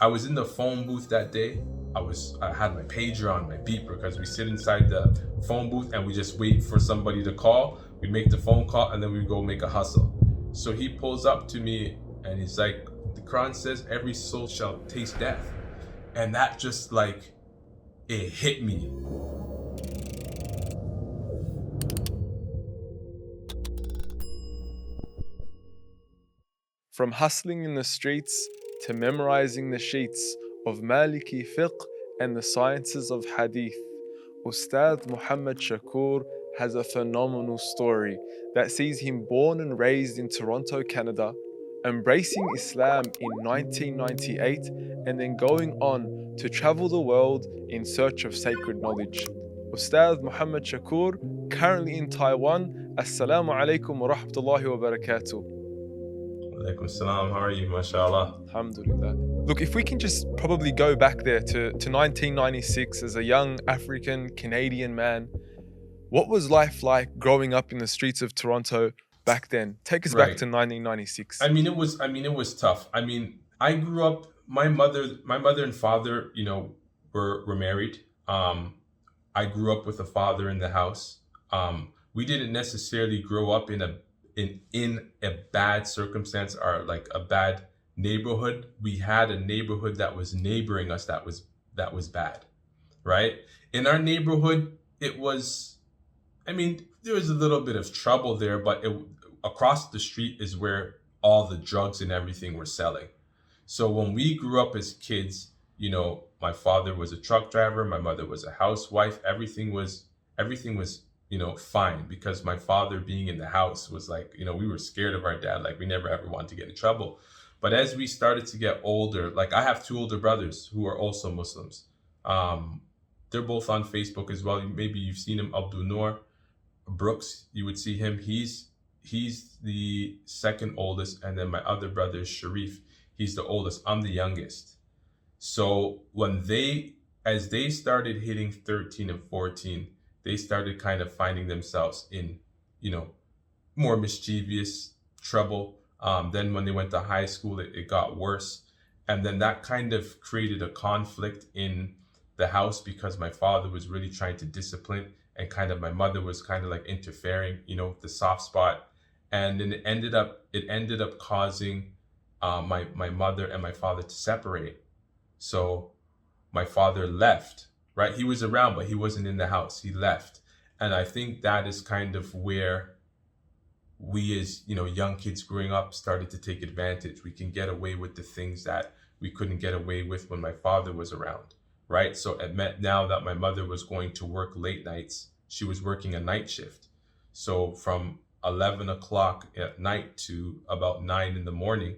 I was in the phone booth that day. I had my pager on, my beeper, because we sit inside the phone booth and we just wait for somebody to call. We make the phone call and then we go make a hustle. So he pulls up to me and he's like, the Quran says every soul shall taste death. And that just like, it hit me. From hustling in the streets to memorizing the sheets of Maliki fiqh and the sciences of Hadith, Ustad Muhammad Shakur has a phenomenal story that sees him born and raised in Toronto, Canada, embracing Islam in 1998 and then going on to travel the world in search of sacred knowledge. Ustad Muhammad Shakur, currently in Taiwan. Assalamu alaikum wa rahmatullahi wa barakatuh. Alaikum salam, how are you, mashallah? Alhamdulillah. Look, if we can just probably go back there to 1996 as a young African Canadian man, what was life like growing up in the streets of Toronto back then? Take us back Right. to 1996. It was tough. I mean, I grew up, my mother and father, were married. I grew up with a father in the house. We didn't necessarily grow up in a bad circumstance or like a bad neighborhood. We had a neighborhood that was neighboring us that was bad, right? In our neighborhood, it was, there was a little bit of trouble there, but across the street is where all the drugs and everything were selling. So when we grew up as kids, my father was a truck driver, my mother was a housewife. Everything was fine, because my father being in the house was like, we were scared of our dad. Like, we never ever wanted to get in trouble. But as we started to get older, like, I have two older brothers who are also Muslims. They're both on Facebook as well. Maybe you've seen him, Abdul Brooks. You would see him. He's the second oldest, and then my other brother is Sharif. He's the oldest. I'm the youngest. So as they started hitting 13 and 14, they started kind of finding themselves in, more mischievous trouble. Then when they went to high school, it got worse. And then that kind of created a conflict in the house, because my father was really trying to discipline, and kind of my mother was kind of like interfering, the soft spot. And then it ended up causing my mother and my father to separate. So my father left, right? He was around, but he wasn't in the house. He left. And I think that is kind of where we, as young kids growing up, started to take advantage. We can get away with the things that we couldn't get away with when my father was around, right? So it meant now that my mother was going to work late nights, she was working a night shift. So from 11 o'clock at night to about 9 in the morning,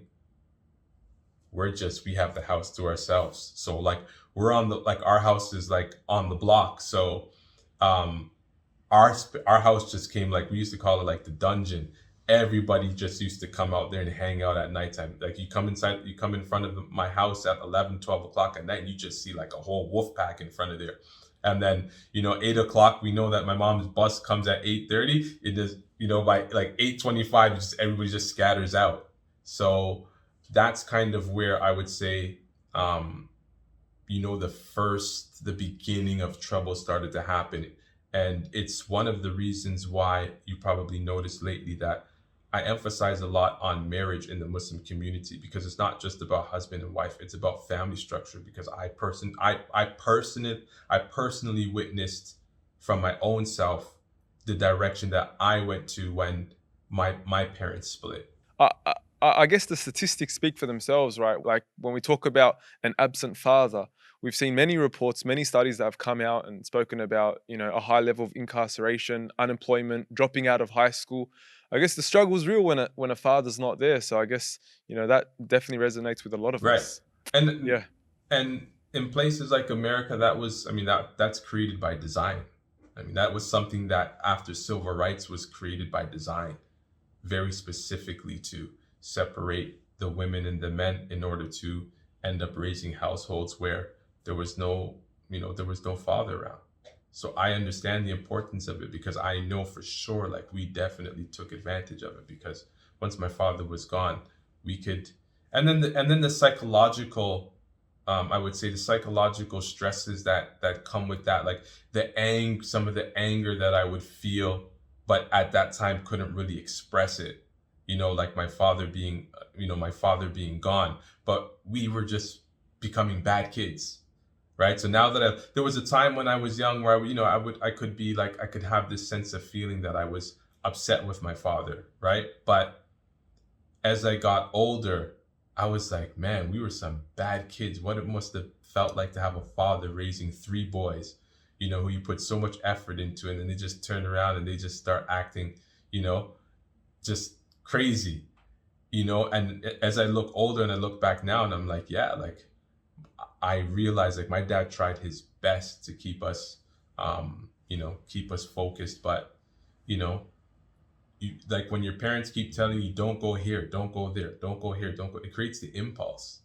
we have the house to ourselves. So like, we're on our house is like on the block. So our house just came, like, we used to call it like the dungeon. Everybody just used to come out there and hang out at nighttime. Like, you come in front of my house at 11, 12 o'clock at night, and you just see like a whole wolf pack in front of there. And then, 8 o'clock, we know that my mom's bus comes at 8:30. It is, by like 8:25, everybody just scatters out. So that's kind of where I would say, the beginning of trouble started to happen. And it's one of the reasons why you probably noticed lately that I emphasize a lot on marriage in the Muslim community, because it's not just about husband and wife, it's about family structure. Because I personally witnessed from my own self the direction that I went to when my parents split. I guess the statistics speak for themselves, right? Like, when we talk about an absent father, we've seen many reports, many studies that have come out and spoken about, a high level of incarceration, unemployment, dropping out of high school. I guess the struggle is real when a father's not there. So I guess, that definitely resonates with a lot of Right. us. And Yeah. and in places like America, that's created by design. That was something that after civil rights was created by design, very specifically to separate the women and the men in order to end up raising households where there was no father around. So I understand the importance of it, because I know for sure, like, we definitely took advantage of it, because once my father was gone, we could, and then the psychological I would say the psychological stresses that come with that, like some of the anger that I would feel, but at that time couldn't really express it. Like my father being gone, but we were just becoming bad kids, right? So now that there was a time when I was young where I could be like, I could have this sense of feeling that I was upset with my father, right? But as I got older, I was like, man, we were some bad kids. What it must have felt like to have a father raising three boys, who you put so much effort into, and then they just turn around and they just start acting, you know, just crazy, And as I look older and I look back now, and I'm like, yeah, like I realized like my dad tried his best to keep us, keep us focused, but you know, like when your parents keep telling you don't go here, don't go there, don't go here, don't go, it creates the impulse,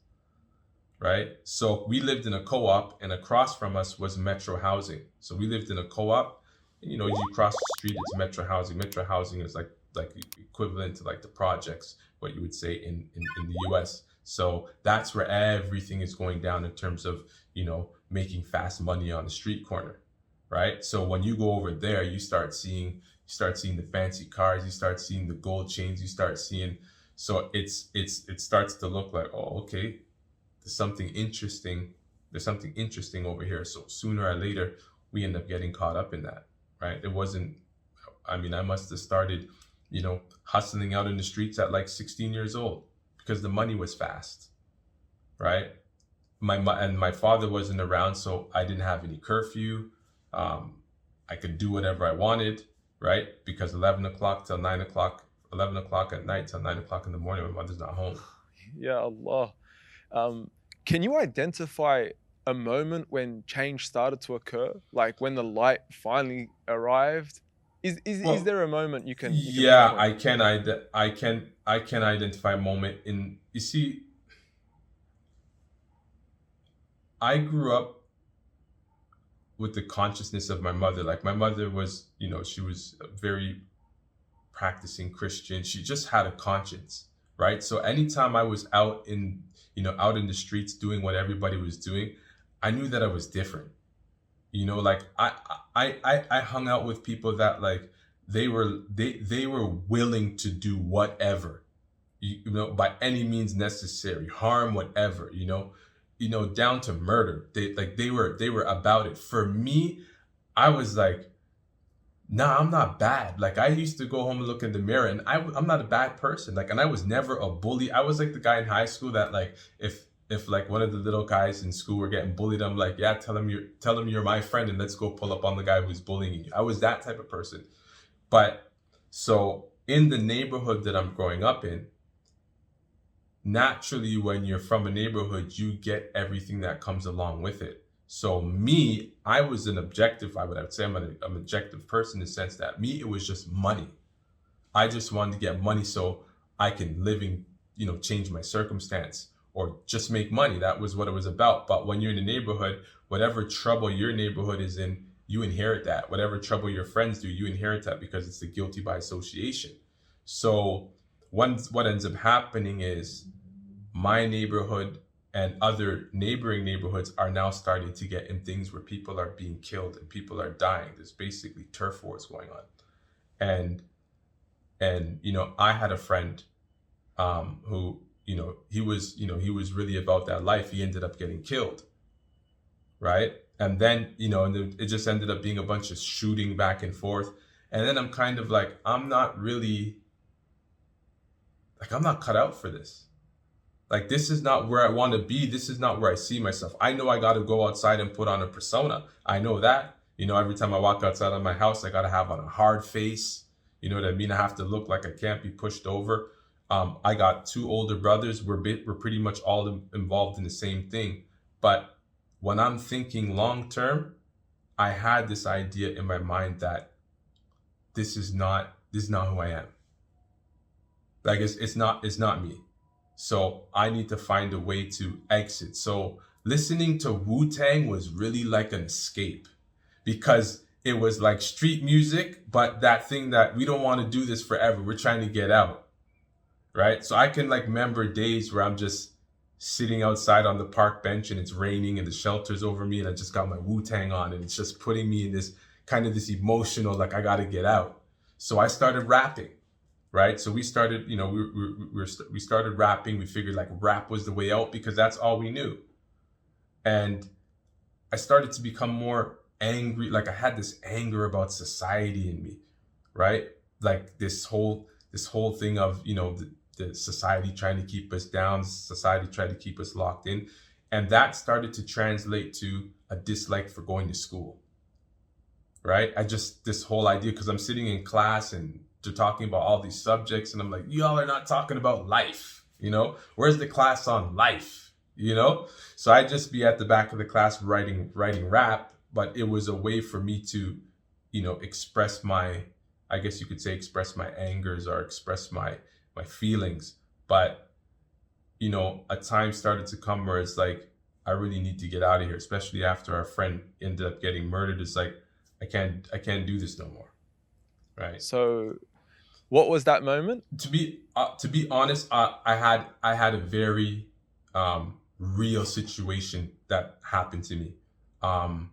right? So we lived in a co-op, and across from us was Metro Housing. So we lived in a co-op, and you cross the street, it's Metro Housing. Metro Housing is like equivalent to like the projects, what you would say in the US. So that's where everything is going down in terms of making fast money on the street corner, right? So when you go over there, you start seeing the fancy cars, you start seeing the gold chains, you start seeing, so it starts to look like, oh, okay, there's something interesting over here. So sooner or later we end up getting caught up in that, right? It wasn't, I mean, I must have started hustling out in the streets at like 16 years old because the money was fast, right? My father wasn't around, so I didn't have any curfew. I could do whatever I wanted, right? Because 11 o'clock till 9 o'clock, 11 o'clock at night till 9 o'clock in the morning, my mother's not home. Ya Allah. Can you identify a moment when change started to occur? Like when the light finally arrived? Is there a moment you can Yeah, pinpoint? I can identify a moment in, you see, I grew up with the consciousness of my mother. Like my mother was, she was a very practicing Christian. She just had a conscience, right? So anytime I was out in the streets doing what everybody was doing, I knew that I was different. Like I hung out with people that like they were willing to do whatever, by any means necessary, harm whatever, down to murder. They were about it. For me, I was like, nah, I'm not bad. Like I used to go home and look in the mirror, and I'm not a bad person. Like, and I was never a bully. I was like the guy in high school that like if like one of the little guys in school were getting bullied, I'm like, yeah, tell him you're my friend, and let's go pull up on the guy who's bullying you. I was that type of person. But so in the neighborhood that I'm growing up in, naturally, when you're from a neighborhood, you get everything that comes along with it. So me, I was an objective. I would say I'm an objective person in the sense that me, it was just money. I just wanted to get money so I can change my circumstance or just make money. That was what it was about. But when you're in a neighborhood, whatever trouble your neighborhood is in, you inherit that. Whatever trouble your friends do, you inherit that because it's the guilty by association. So what ends up happening is my neighborhood and other neighboring neighborhoods are now starting to get in things where people are being killed and people are dying. There's basically turf wars going on. And I had a friend who, he was really about that life. He ended up getting killed, right? And then, and it just ended up being a bunch of shooting back and forth. And then I'm kind of like, I'm not cut out for this. Like, this is not where I want to be. This is not where I see myself. I know I got to go outside and put on a persona. I know that. Every time I walk outside of my house, I got to have on a hard face. You know what I mean? I have to look like I can't be pushed over. I got two older brothers. We're pretty much all involved in the same thing. But when I'm thinking long term, I had this idea in my mind that this is not who I am. Like it's not me. So I need to find a way to exit. So listening to Wu-Tang was really like an escape because it was like street music, but that thing that we don't want to do this forever. We're trying to get out, right? So I can like remember days where I'm just sitting outside on the park bench and it's raining and the shelter's over me and I just got my Wu-Tang on and it's just putting me in this kind of this emotional, like I got to get out. So I started rapping, right? So we started, we started rapping. We figured like rap was the way out because that's all we knew. And I started to become more angry. Like I had this anger about society in me, right? Like this whole thing of, the society trying to keep us down, society trying to keep us locked in. And that started to translate to a dislike for going to school, right? This whole idea, because I'm sitting in class and they're talking about all these subjects and I'm like, y'all are not talking about life, Where's the class on life, So I'd just be at the back of the class writing rap, but it was a way for me to, express my, I guess you could say express my angers or express my feelings. But, a time started to come where it's like, I really need to get out of here, especially after our friend ended up getting murdered. It's like, I can't do this no more. Right. So what was that moment? To be honest, I had a very real situation that happened to me. I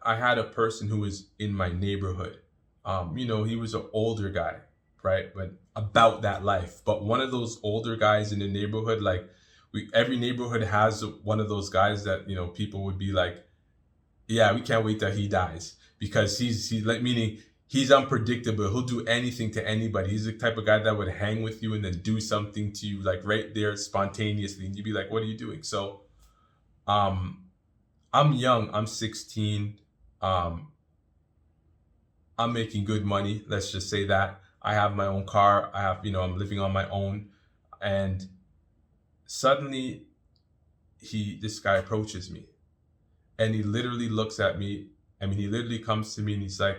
had a person who was in my neighborhood. He was an older guy, right? But about that life. But one of those older guys in the neighborhood, like every neighborhood has one of those guys that, people would be like, yeah, we can't wait till he dies because he's like, meaning he's unpredictable. He'll do anything to anybody. He's the type of guy that would hang with you and then do something to you like right there spontaneously. And you'd be like, what are you doing? So, I'm young. I'm 16. I'm making good money. Let's just say that. I have my own car. I'm living on my own. And suddenly this guy approaches me and he literally looks at me. I mean, he literally comes to me and he's like,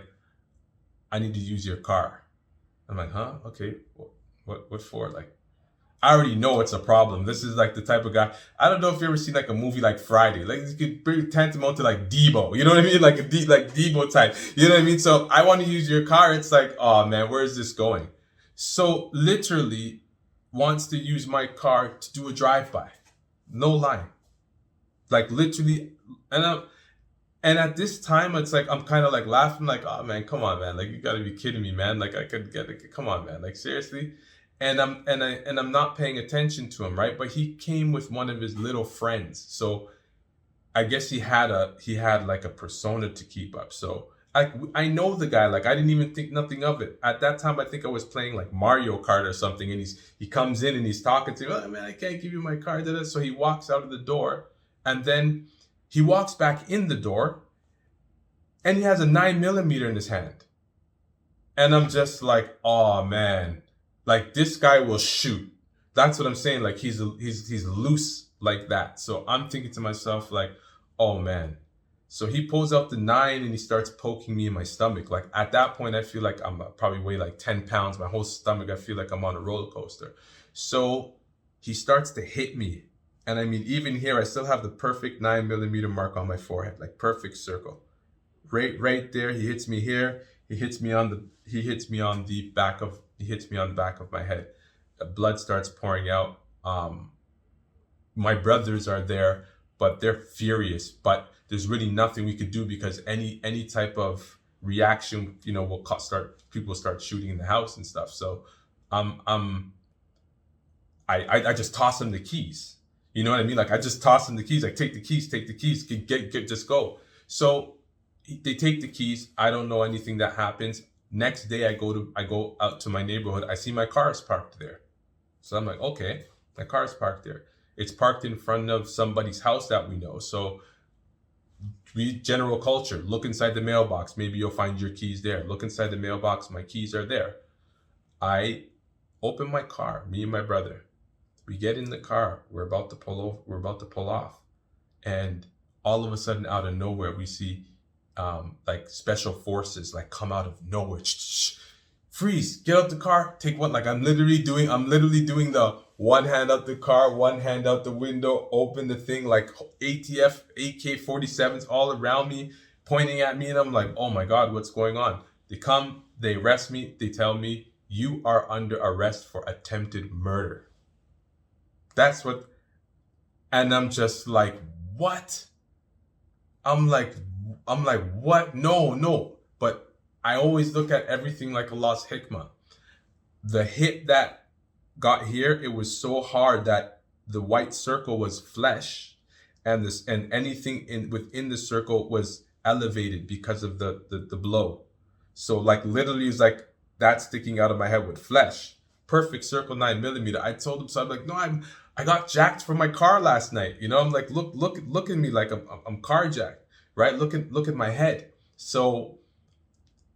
I need to use your car. I'm like, huh? Okay. What for? Like, I already know it's a problem. This is like the type of guy. I don't know if you ever seen like a movie like Friday. Like you could bring tantamount to like Debo. You know what I mean? Like like Debo type. You know what I mean? So I want to use your car. It's like, oh man, where is this going? So literally wants to use my car to do a drive-by. No lie. Like literally, and at this time, it's like I'm kind of like laughing, like, oh man, come on, man, like you gotta be kidding me, man. Like I could get it, come on, man, like seriously. And I'm not paying attention to him, right? But he came with one of his little friends, so I guess he had like a persona to keep up. So I know the guy, like I didn't even think nothing of it at that time. I think I was playing like Mario Kart or something, and he comes in and he's talking to me. Oh man, I can't give you my car. So he walks out of the door, and then he walks back in the door, and he has a 9mm in his hand, and I'm just like, oh man. Like this guy will shoot. That's what I'm saying. Like he's loose like that. So I'm thinking to myself like, oh man. So he pulls out the 9 and he starts poking me in my stomach. Like at that point, I feel like I'm probably weigh like 10 pounds. My whole stomach, I feel like I'm on a roller coaster. So he starts to hit me. And I mean, even here, I still have the perfect 9mm mark on my forehead, like perfect circle. Right there. He hits me here. He hits me on the back of my head. The blood starts pouring out. My brothers are there, but they're furious. But there's really nothing we could do because any type of reaction, will people start shooting in the house and stuff. So, I just toss them the keys. You know what I mean? Like I just toss them the keys. Like take the keys, get just go. So they take the keys. I don't know anything that happens. Next day, I go out to my neighborhood. I see my car is parked there. So I'm like, okay, my car is parked there. It's parked in front of somebody's house that we know. So general culture, look inside the mailbox. Maybe you'll find your keys there. Look inside the mailbox. My keys are there. I open my car, me and my brother. We get in the car. We're about to pull off. And all of a sudden, out of nowhere, we see like special forces like come out of nowhere. Freeze, get out the car, take one. Like I'm literally doing the one hand out the car, one hand out the window, open the thing, like ATF, AK-47s all around me, pointing at me. And I'm like, oh my God, what's going on? They come, they arrest me. They tell me, you are under arrest for attempted murder. That's what, and I'm just like, what? I'm like, what? No, no. But I always look at everything like Allah's hikmah. The hit that got here, it was so hard that the white circle was flesh, and anything within the circle was elevated because of the blow. So like literally it's like that sticking out of my head with flesh. Perfect circle 9 millimeter. I told him, so I'm like, no, I got jacked from my car last night. You know, I'm like, look at me like I'm carjacked, right? Look at my head. So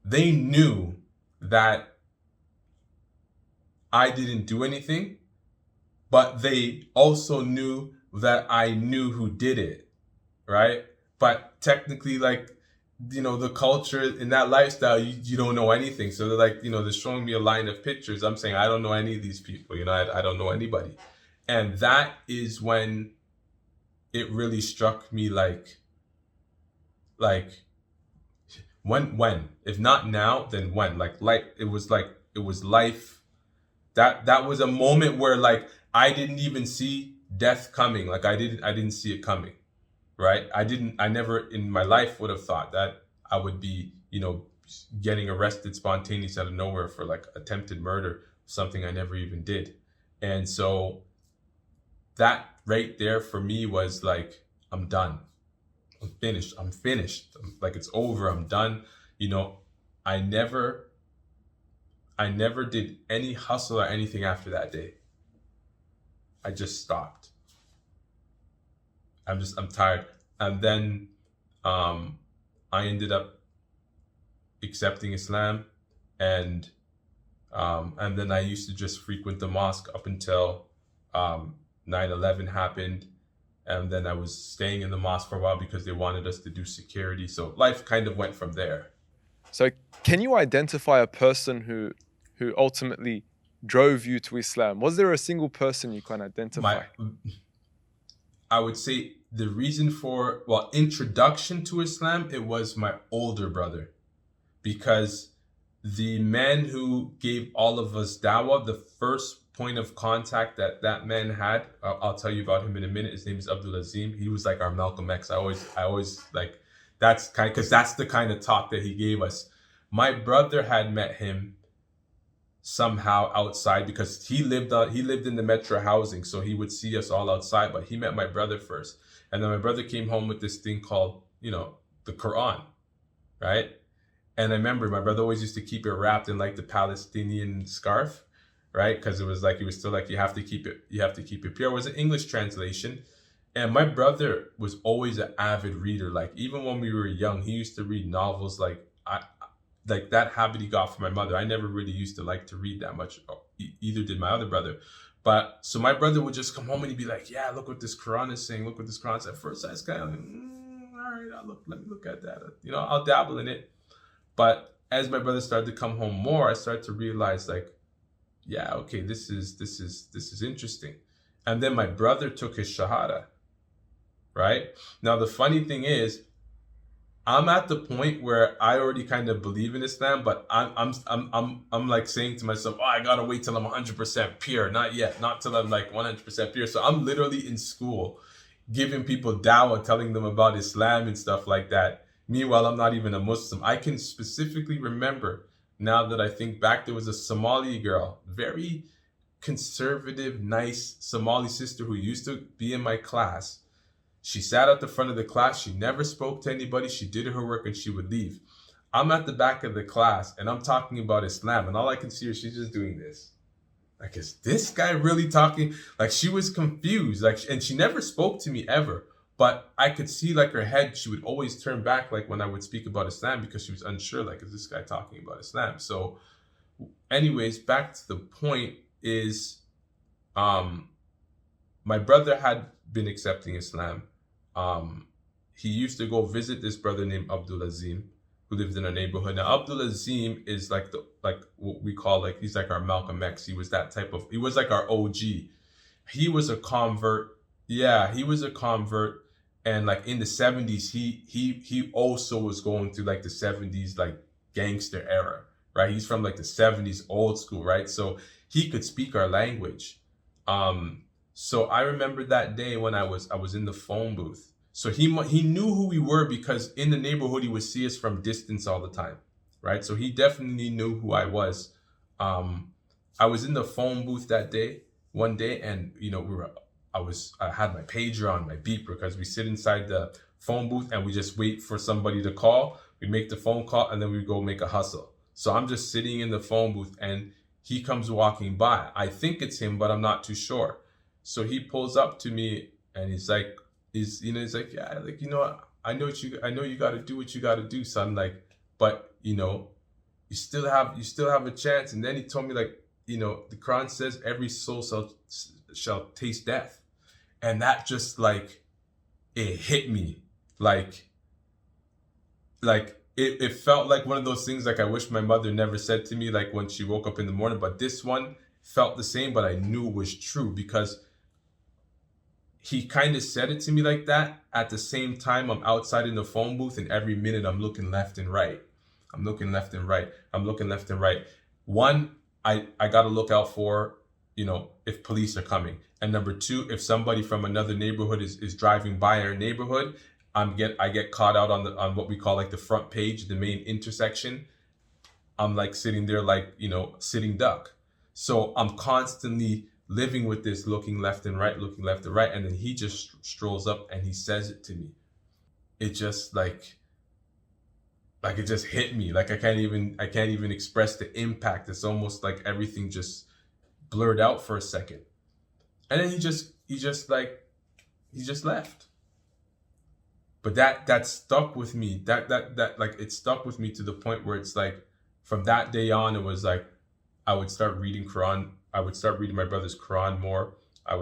they knew that I didn't do anything, but they also knew that I knew who did it, right? But technically, like, you know, the culture in that lifestyle, you don't know anything. So they're like, you know, they're showing me a line of pictures. I'm saying, I don't know any of these people, you know, I don't know anybody. And that is when it really struck me like when, if not now, then when? Like it was life. That was a moment where like I didn't even see death coming. Like I didn't see it coming, right? I never in my life would have thought that I would be, you know, getting arrested spontaneously out of nowhere for like attempted murder, something I never even did. And so that right there for me was like, I'm done. I'm finished. Like it's over. I'm done. You know, I never did any hustle or anything after that day. I just stopped. I'm tired. And then I ended up accepting Islam, and then I used to just frequent the mosque up until 9/11 happened, and then I was staying in the mosque for a while because they wanted us to do security. So life kind of went from there. So can you identify a person who ultimately drove you to Islam? Was there a single person you can identify? I would say the reason for, well, introduction to Islam, it was my older brother, because the man who gave all of us dawah, the first point of contact that man had, I'll tell you about him in a minute. His name is Abdul Azeem. He was like our Malcolm X. I always like, that's kind, because that's the kind of talk that he gave us. My brother had met him somehow outside because he lived in the metro housing, so he would see us all outside. But he met my brother first, and then my brother came home with this thing called, you know, the Quran, right? And I remember my brother always used to keep it wrapped in like the Palestinian scarf, right? Because it was like, he was still like, you have to keep it pure. It was an English translation. And my brother was always an avid reader. Like even when we were young, he used to read novels. Like that habit he got from my mother. I never really used to like to read that much. Either did my other brother. But so my brother would just come home and he'd be like, yeah, look what this Quran is saying. Look what this Quran is. At first I was kind of like, all right, let me look at that. You know, I'll dabble in it. But as my brother started to come home more, I started to realize like, yeah, okay, this is interesting. And then my brother took his shahada, right? Now the funny thing is, I'm at the point where I already kind of believe in Islam, but I'm like saying to myself, oh, I gotta wait till I'm 100% pure. Not yet, not till I'm like 100% pure. So I'm literally in school, giving people dawah, telling them about Islam and stuff like that. Meanwhile, I'm not even a Muslim. I can specifically remember, now that I think back, there was a Somali girl, very conservative, nice Somali sister who used to be in my class. She sat at the front of the class. She never spoke to anybody. She did her work and she would leave. I'm at the back of the class and I'm talking about Islam, and all I can see her, she's just doing this. Like, is this guy really talking? Like, she was confused. Like, and she never spoke to me ever. But I could see like her head, she would always turn back like when I would speak about Islam, because she was unsure, like, is this guy talking about Islam? So anyways, back to the point is, my brother had been accepting Islam. He used to go visit this brother named Abdul Azeem, who lived in our neighborhood. Now Abdul Azeem is like what we call, like, he's like our Malcolm X. He was like our OG. He was a convert. Yeah, he was a convert. And like in the 70s, he also was going through like the 70s like gangster era, right? He's from like the 70s, old school, right? So he could speak our language. So I remember that day when I was in the phone booth. So he knew who we were because in the neighborhood he would see us from distance all the time, right? So he definitely knew who I was. Um, I was in the phone booth that day, one day, and I had my pager on, my beeper, because we sit inside the phone booth and we just wait for somebody to call. We make the phone call and then we go make a hustle. So I'm just sitting in the phone booth and he comes walking by. I think it's him, but I'm not too sure. So he pulls up to me and he's like, yeah, like, I know you got to do what you got to do, son. Like, but you still have a chance. And then he told me, like, the Quran says every soul shall taste death. And that just, like, it hit me. Like it felt like one of those things, like, I wish my mother never said to me, like, when she woke up in the morning. But this one felt the same, but I knew it was true because he kind of said it to me like that. At the same time, I'm outside in the phone booth, and every minute I'm looking left and right. I'm looking left and right. I'm looking left and right. One, I got to look out for, if police are coming. And number two, if somebody from another neighborhood is driving by our neighborhood, I get caught out on what we call, like, the front page, the main intersection. I'm, like, sitting there, like, sitting duck. So I'm constantly living with this, looking left and right, looking left and right. And then he just strolls up and he says it to me. It just, like it just hit me. Like, I can't even express the impact. It's almost like everything just blurred out for a second. And then he just left. But that stuck with me. That like, it stuck with me to the point where it's like, from that day on, it was like I would start reading Quran. I would start reading my brother's Quran more. I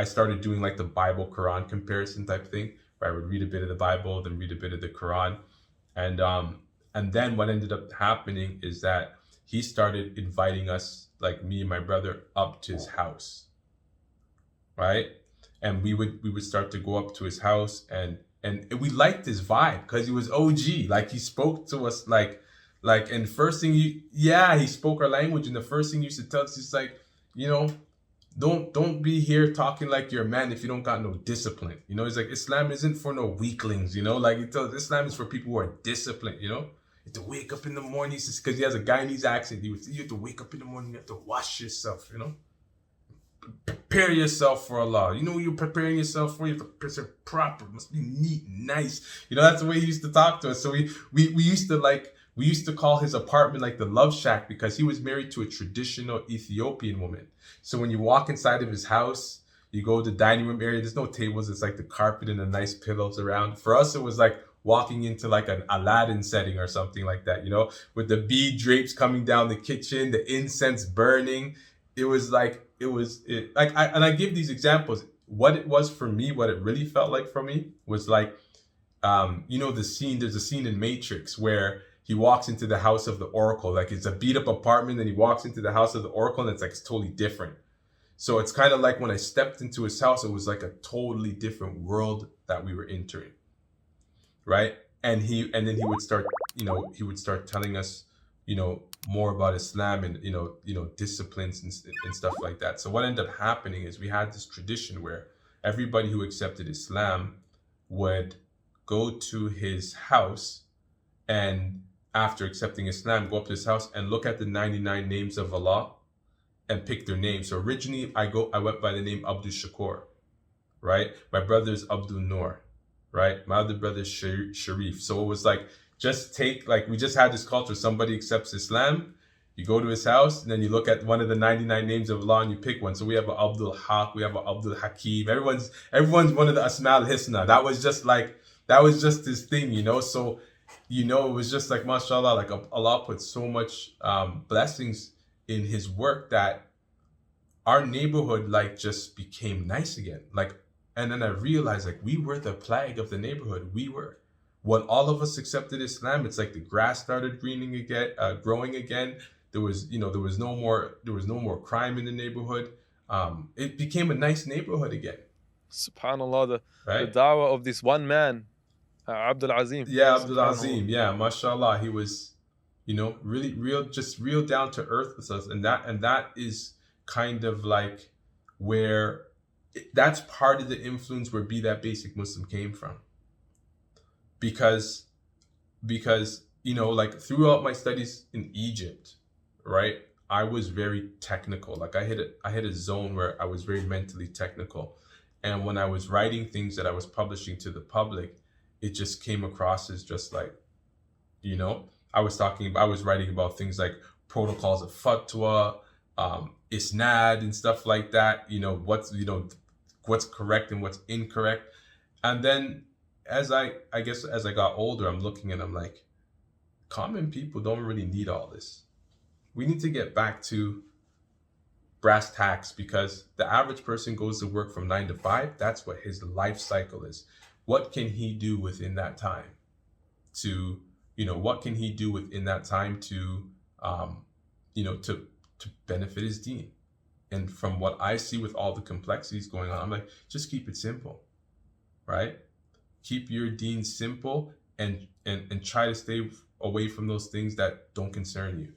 started doing, like, the Bible Quran comparison type thing, where I would read a bit of the Bible, then read a bit of the Quran. And then what ended up happening is that he started inviting us, like me and my brother, up to his house, right? And we would start to go up to his house, and we liked his vibe because he was OG. Like, he spoke to us and first thing he spoke our language, and the first thing he used to tell us is, like, don't be here talking like you're a man if you don't got no discipline. He's like, Islam isn't for no weaklings. Like, he tells Islam is for people who are disciplined. You have to wake up in the morning, because he has a Guyanese accent. You have to wake up in the morning, you have to wash yourself. Prepare yourself for Allah. You're preparing yourself for. You have to prepare proper. Must be neat and nice. That's the way he used to talk to us. So we used to call his apartment, like, the love shack, because he was married to a traditional Ethiopian woman. So when you walk inside of his house, you go to the dining room area, there's no tables. It's like the carpet and the nice pillows around. For us, it was like walking into, like, an Aladdin setting or something like that, with the bead drapes coming down the kitchen, the incense burning. It was like, I give these examples. What it was for me, what it really felt like for me was like, there's a scene in Matrix where he walks into the house of the Oracle. Like, it's a beat up apartment, and he walks into the house of the Oracle, and it's like, it's totally different. So it's kind of like when I stepped into his house, it was like a totally different world that we were entering. Right. And then he would start telling us, more about Islam and, disciplines and stuff like that. So what ended up happening is we had this tradition where everybody who accepted Islam would go to his house, and after accepting Islam, go up to his house and look at the 99 names of Allah and pick their names. So originally I went by the name Abdul Shakur, right? My brother's Abdul Noor, right? My other brother's Sharif. So it was like, we just had this culture. Somebody accepts Islam, you go to his house, and then you look at one of the 99 names of Allah and you pick one. So we have an Abdul Haq, we have an Abdul Hakim. Everyone's one of the Asma al-Hisna. That was just his thing, So, it was just like, mashallah, like, Allah put so much blessings in his work that our neighborhood, like, just became nice again. Like, and then I realized, like, we were the plague of the neighborhood. We were. When all of us accepted Islam, it's like the grass started growing again. There was no more crime in the neighborhood. It became a nice neighborhood again. SubhanAllah, right? the da'wah of this one man, Abdul Azeem. Yeah, Abdul Azeem. Yeah, mashallah, he was, really real down to earth with us, and that is kind of like where that's part of the influence where Be That Basic Muslim came from. Because like throughout my studies in Egypt, right, I was very technical. Like I hit a zone where I was very mentally technical. And when I was writing things that I was publishing to the public, it just came across as just like, I was writing about things like protocols of fatwa, isnad and stuff like that, what's correct and what's incorrect. And then as I got older, I'm looking and I'm like, common people don't really need all this. We need to get back to brass tacks, because the average person goes to work from 9 to 5. That's what his life cycle is. What can he do within that time to, what can he do within that time to, to benefit his deen? And from what I see with all the complexities going on, I'm like, just keep it simple, right? Keep your deen simple, and try to stay away from those things that don't concern you,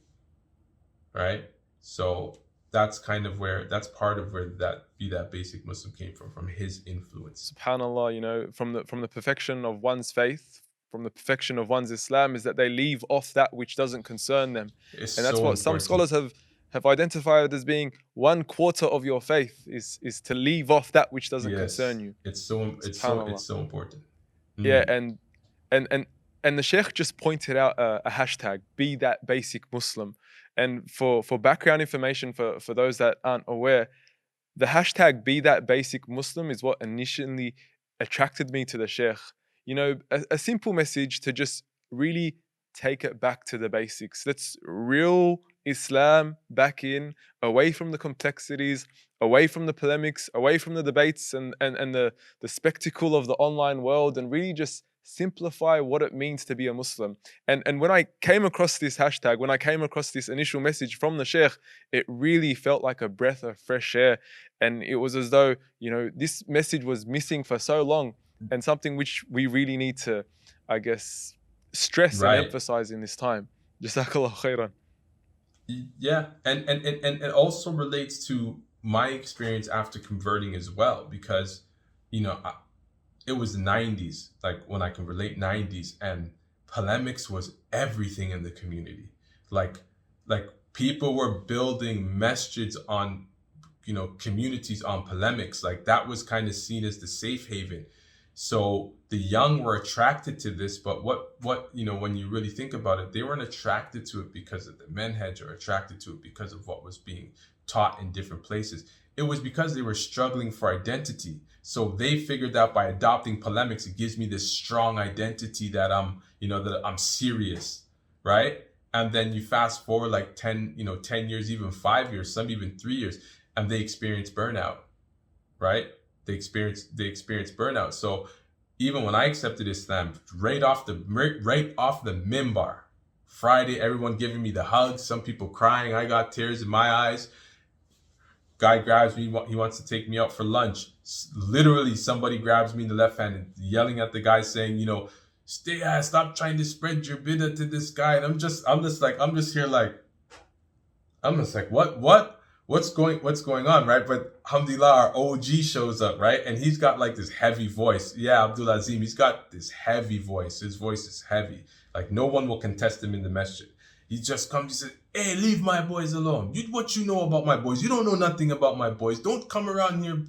right? So that's part of where that Be That Basic Muslim came from his influence. SubhanAllah, from the perfection of one's faith, from the perfection of one's Islam, is that they leave off that which doesn't concern them. It's And that's so what some important. scholars have identified as being 1/4 of your faith is to leave off that which doesn't concern Yes, you. it's so SubhanAllah. important. Yeah, and the Sheikh just pointed out a hashtag, Be That Basic Muslim. And for background information for those that aren't aware, the hashtag Be That Basic Muslim is what initially attracted me to the Sheikh. A simple message to just really take it back to the basics. Let's reel Islam back in, away from the complexities, away from the polemics, away from the debates and the spectacle of the online world, and really just simplify what it means to be a Muslim. And when I came across this hashtag, when I came across this initial message from the Sheikh, it really felt like a breath of fresh air. And it was as though, this message was missing for so long, and something which we really need to, I guess, stress and Right. emphasize in this time. Jazakallah khairan. Yeah, and it also relates to my experience after converting as well, because it was the 90s, like when I can relate, 90s, and polemics was everything in the community. Like people were building masjids on, communities on polemics. Like that was kind of seen as the safe haven. So the young were attracted to this, but what when you really think about it, they weren't attracted to it because of the manhaj, or attracted to it because of what was being taught in different places. It was because they were struggling for identity. So they figured out, by adopting polemics, it gives me this strong identity that I'm serious, right? And then you fast forward like 10 years, even 5 years, some even 3 years, and they experience burnout, right? They experience burnout. So even when I accepted Islam, right off the mimbar, Friday, everyone giving me the hugs, some people crying, I got tears in my eyes. Guy grabs me, he wants to take me out for lunch. Literally, somebody grabs me in the left hand and yelling at the guy, saying, stop trying to spread your bidah to this guy. And I'm just here like, what's going on, right? But alhamdulillah, our OG shows up, right? And he's got like this heavy voice. Yeah, Abdul Azeem, he's got this heavy voice. His voice is heavy. Like no one will contest him in the masjid. He just comes, he says, hey, leave my boys alone. What you know about my boys? You don't know nothing about my boys. Don't come around here,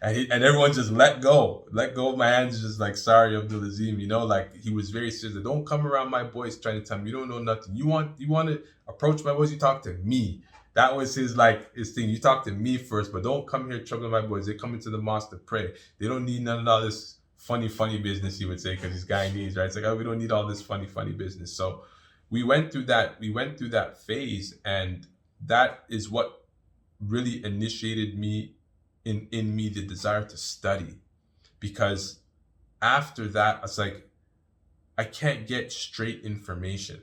And everyone just let go. Let go of my hands, just like, sorry, Abdul Azeem, like he was very serious. Don't come around my boys trying to tell me you don't know nothing. You want to approach my boys, you talk to me. That was his thing. You talk to me first, but don't come here troubling my boys. They come into the mosque to pray. They don't need none of all this funny business, he would say, because he's Guyanese, right? It's like, oh, we don't need all this funny business. So we went through that phase, and that is what really initiated in me the desire to study. Because after that, it's like, I can't get straight information.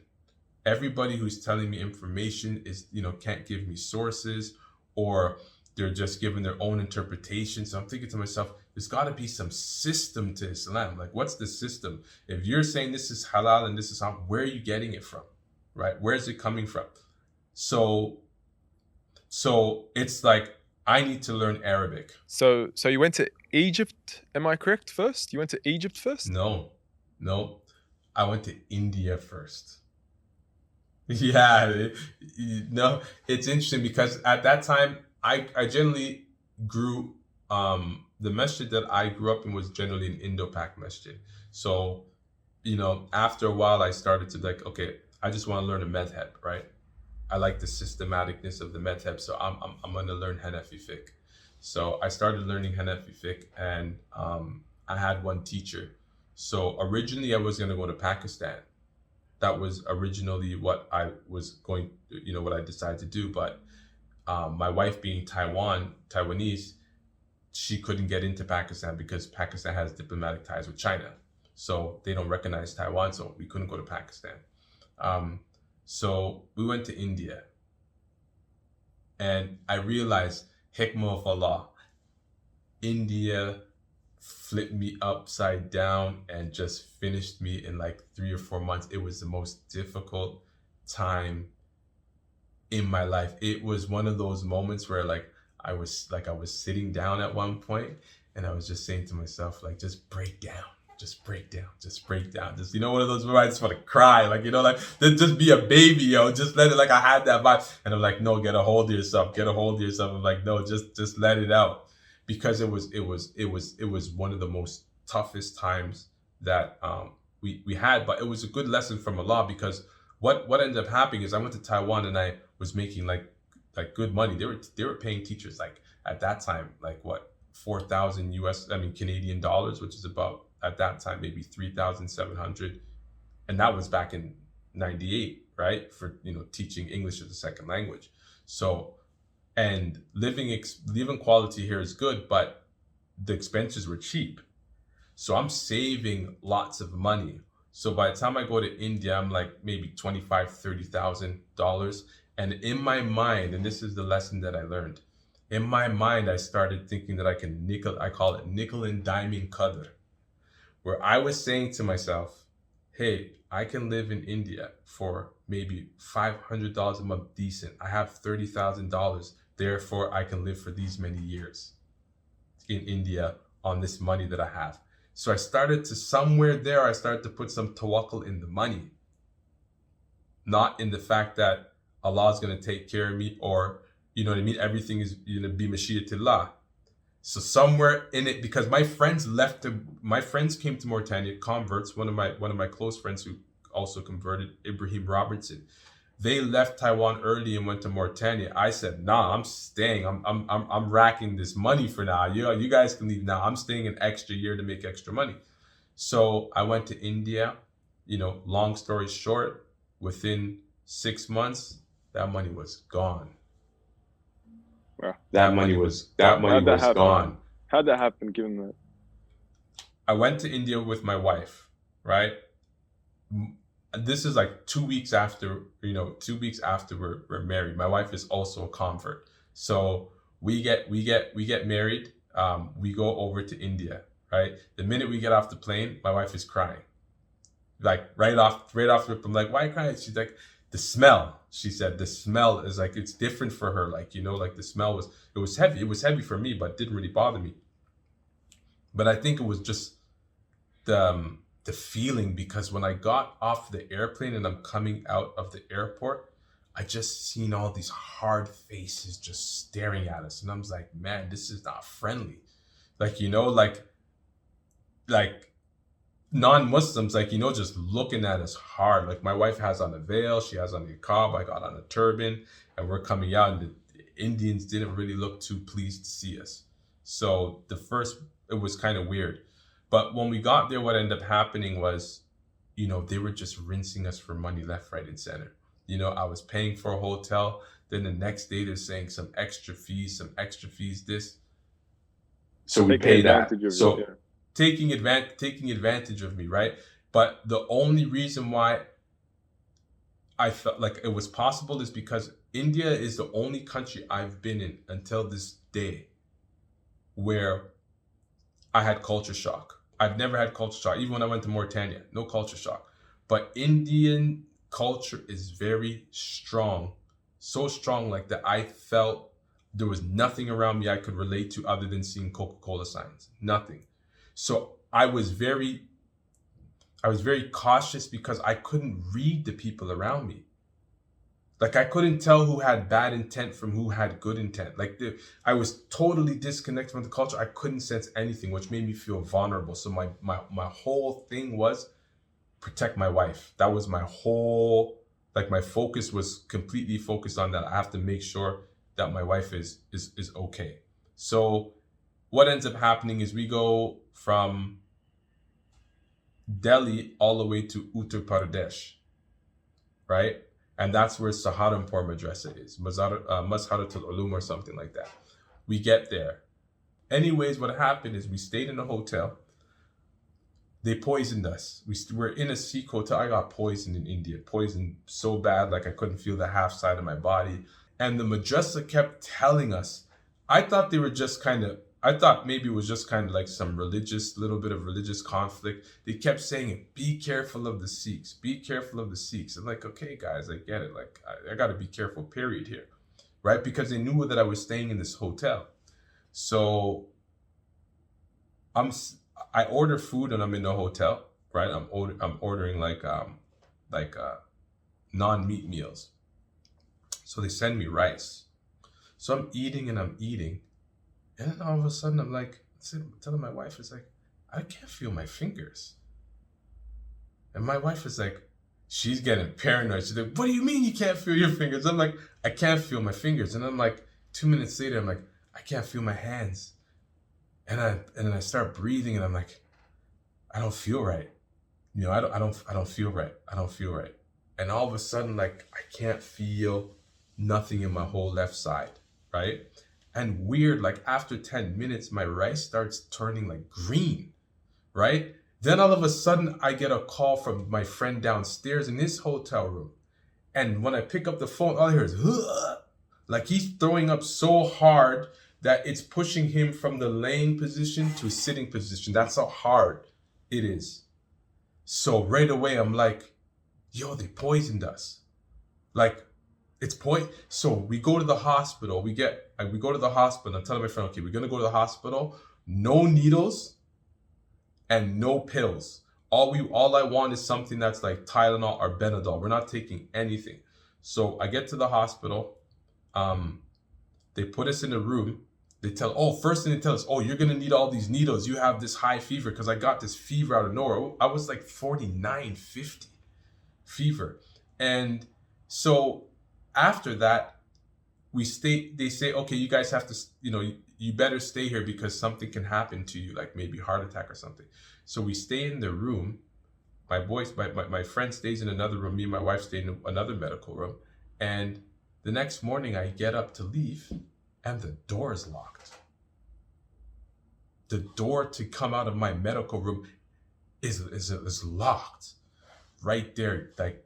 Everybody who's telling me information is, can't give me sources, or they're just giving their own interpretation. So I'm thinking to myself, there's got to be some system to Islam. Like, what's the system? If you're saying this is halal and this is haram, where are you getting it from, right? Where is it coming from? So it's like, I need to learn Arabic. So you went to Egypt, am I correct, first? You went to Egypt first? No, no. I went to India first. Yeah, no, it's interesting because at that time I generally grew the masjid that I grew up in was generally an Indo-Pak masjid. So, after a while I started to like, okay, I just want to learn a madhab, right? I like the systematicness of the madhab, so I'm going to learn Hanafi fiqh. So I started learning Hanafi fiqh, and I had one teacher. So originally I was going to go to Pakistan. That was originally what I was going, what I decided to do. But my wife being Taiwanese, she couldn't get into Pakistan because Pakistan has diplomatic ties with China. So they don't recognize Taiwan, so we couldn't go to Pakistan. So we went to India, and I realized, hikmah of Allah, India flipped me upside down and just finished me in like 3 or 4 months. It was the most difficult time in my life. It was one of those moments where I was sitting down at one point, and I was just saying to myself, like, just break down. Just break down, just break down. Just, one of those where I just want to cry, just be a baby, just let it, I had that vibe. And I'm like, no, get a hold of yourself. I'm like, no, just let it out. Because it was one of the most toughest times that we had, but it was a good lesson from Allah, because what ended up happening is I went to Taiwan and I was making like good money. They were paying teachers at that time 4,000 Canadian dollars, which is about at that time maybe 3,700, and that was back in '98, right? For teaching English as a second language. So, and living quality here is good, but the expenses were cheap. So I'm saving lots of money. So by the time I go to India, I'm like maybe $25,000-$30,000. And in my mind, and this is the lesson that I learned, in my mind, I started thinking that I call it nickel and diming qadr, where I was saying to myself, hey, I can live in India for maybe $500 a month decent. I have $30,000. Therefore, I can live for these many years in India on this money that I have. So I started to put some tawakkul in the money, not in the fact that Allah is going to take care of me, or, everything is going to be mashiatillah. So somewhere in it, because my friends came to Mauritania, converts. One of my close friends who also converted, Ibrahim Robertson, they left Taiwan early and went to Mauritania. I said, nah, I'm staying. I'm racking this money for now. You guys can leave now. I'm staying an extra year to make extra money. So I went to India. Long story short, within 6 months, that money was gone. Wow. That money was gone. How'd that happen, given that? I went to India with my wife, right? This is like 2 weeks after, 2 weeks after we're married. My wife is also a convert. So we get married. We go over to India, right? The minute we get off the plane, my wife is crying. Like right off the rip, I'm like, why crying? She's like, the smell. She said the smell is like, it's different for her. The smell was heavy. It was heavy for me, but it didn't really bother me. But I think it was just the feeling, because when I got off the airplane and I'm coming out of the airport, I just seen all these hard faces just staring at us. And I was like, man, this is not friendly. Non-Muslims, just looking at us hard. Like my wife has on a veil, she has on a niqab, I got on a turban, and we're coming out, and the Indians didn't really look too pleased to see us. So it was kind of weird. But when we got there, what ended up happening was, they were just rinsing us for money left, right, and center. I was paying for a hotel. Then the next day they're saying some extra fees, this. So we pay that. Taking advantage of me, right? But the only reason why I felt like it was possible is because India is the only country I've been in until this day where I had culture shock. I've never had culture shock, even when I went to Mauritania, no culture shock. But Indian culture is very strong, so strong that I felt There was nothing around me I could relate to other than seeing Coca-Cola signs. Nothing. So I was very cautious because I couldn't read the people around me. Like I couldn't tell who had bad intent from who had good intent. I was totally disconnected from the culture. I couldn't sense anything, which made me feel vulnerable. So my whole thing was protect my wife. That was my whole, like my focus was completely focused on that. I have to make sure that my wife is okay. So what ends up happening is we go from Delhi all the way to Uttar Pradesh, right? And that's where Saharanpur Madrasa is, Mazharatul Ulum or something like that. We get there. Anyways, what happened is we stayed in a hotel. They poisoned us. We're in a Sikh hotel. I got poisoned in India. Poisoned so bad, like I couldn't feel the half side of my body. And the madrasa kept telling us, I thought maybe it was just kind of like some little bit of religious conflict. They kept saying it, be careful of the Sikhs, be careful of the Sikhs. I'm like, okay, guys, I get it. Like, I got to be careful, period here, right? Because they knew that I was staying in this hotel. So I order food and I'm in the hotel, right? I'm ordering like non-meat meals. So they send me rice. So I'm eating. And then all of a sudden I'm like, telling my wife, it's like, I can't feel my fingers. And my wife is like, she's getting paranoid. She's like, what do you mean you can't feel your fingers? I'm like, I can't feel my fingers. And I'm like, 2 minutes later, I'm like, I can't feel my hands. And then I start breathing and I'm like, I don't feel right. You know, I don't feel right. I don't feel right. And all of a sudden, like, I can't feel nothing in my whole left side, right? And weird, like after 10 minutes, my rice starts turning like green, right? Then all of a sudden, I get a call from my friend downstairs in his hotel room. And when I pick up the phone, all I hear is, ugh! Like he's throwing up so hard that it's pushing him from the laying position to sitting position. That's how hard it is. So right away, I'm like, yo, they poisoned us. Like, it's so we go to the hospital. We go to the hospital. I'm telling my friend, okay, we're gonna go to the hospital. No needles and no pills. All I want is something that's like Tylenol or Benadryl. We're not taking anything. So I get to the hospital. They put us in a room. First thing they tell us, you're gonna need all these needles. You have this high fever, because I got this fever out of nowhere. I was like 49, 50 fever. And so after that, they say, okay, you guys have to, you better stay here because something can happen to you, like maybe heart attack or something. So we stay in the room. My friend stays in another room. Me and my wife stay in another medical room. And the next morning I get up to leave and the door is locked. The door to come out of my medical room is locked. Right there, like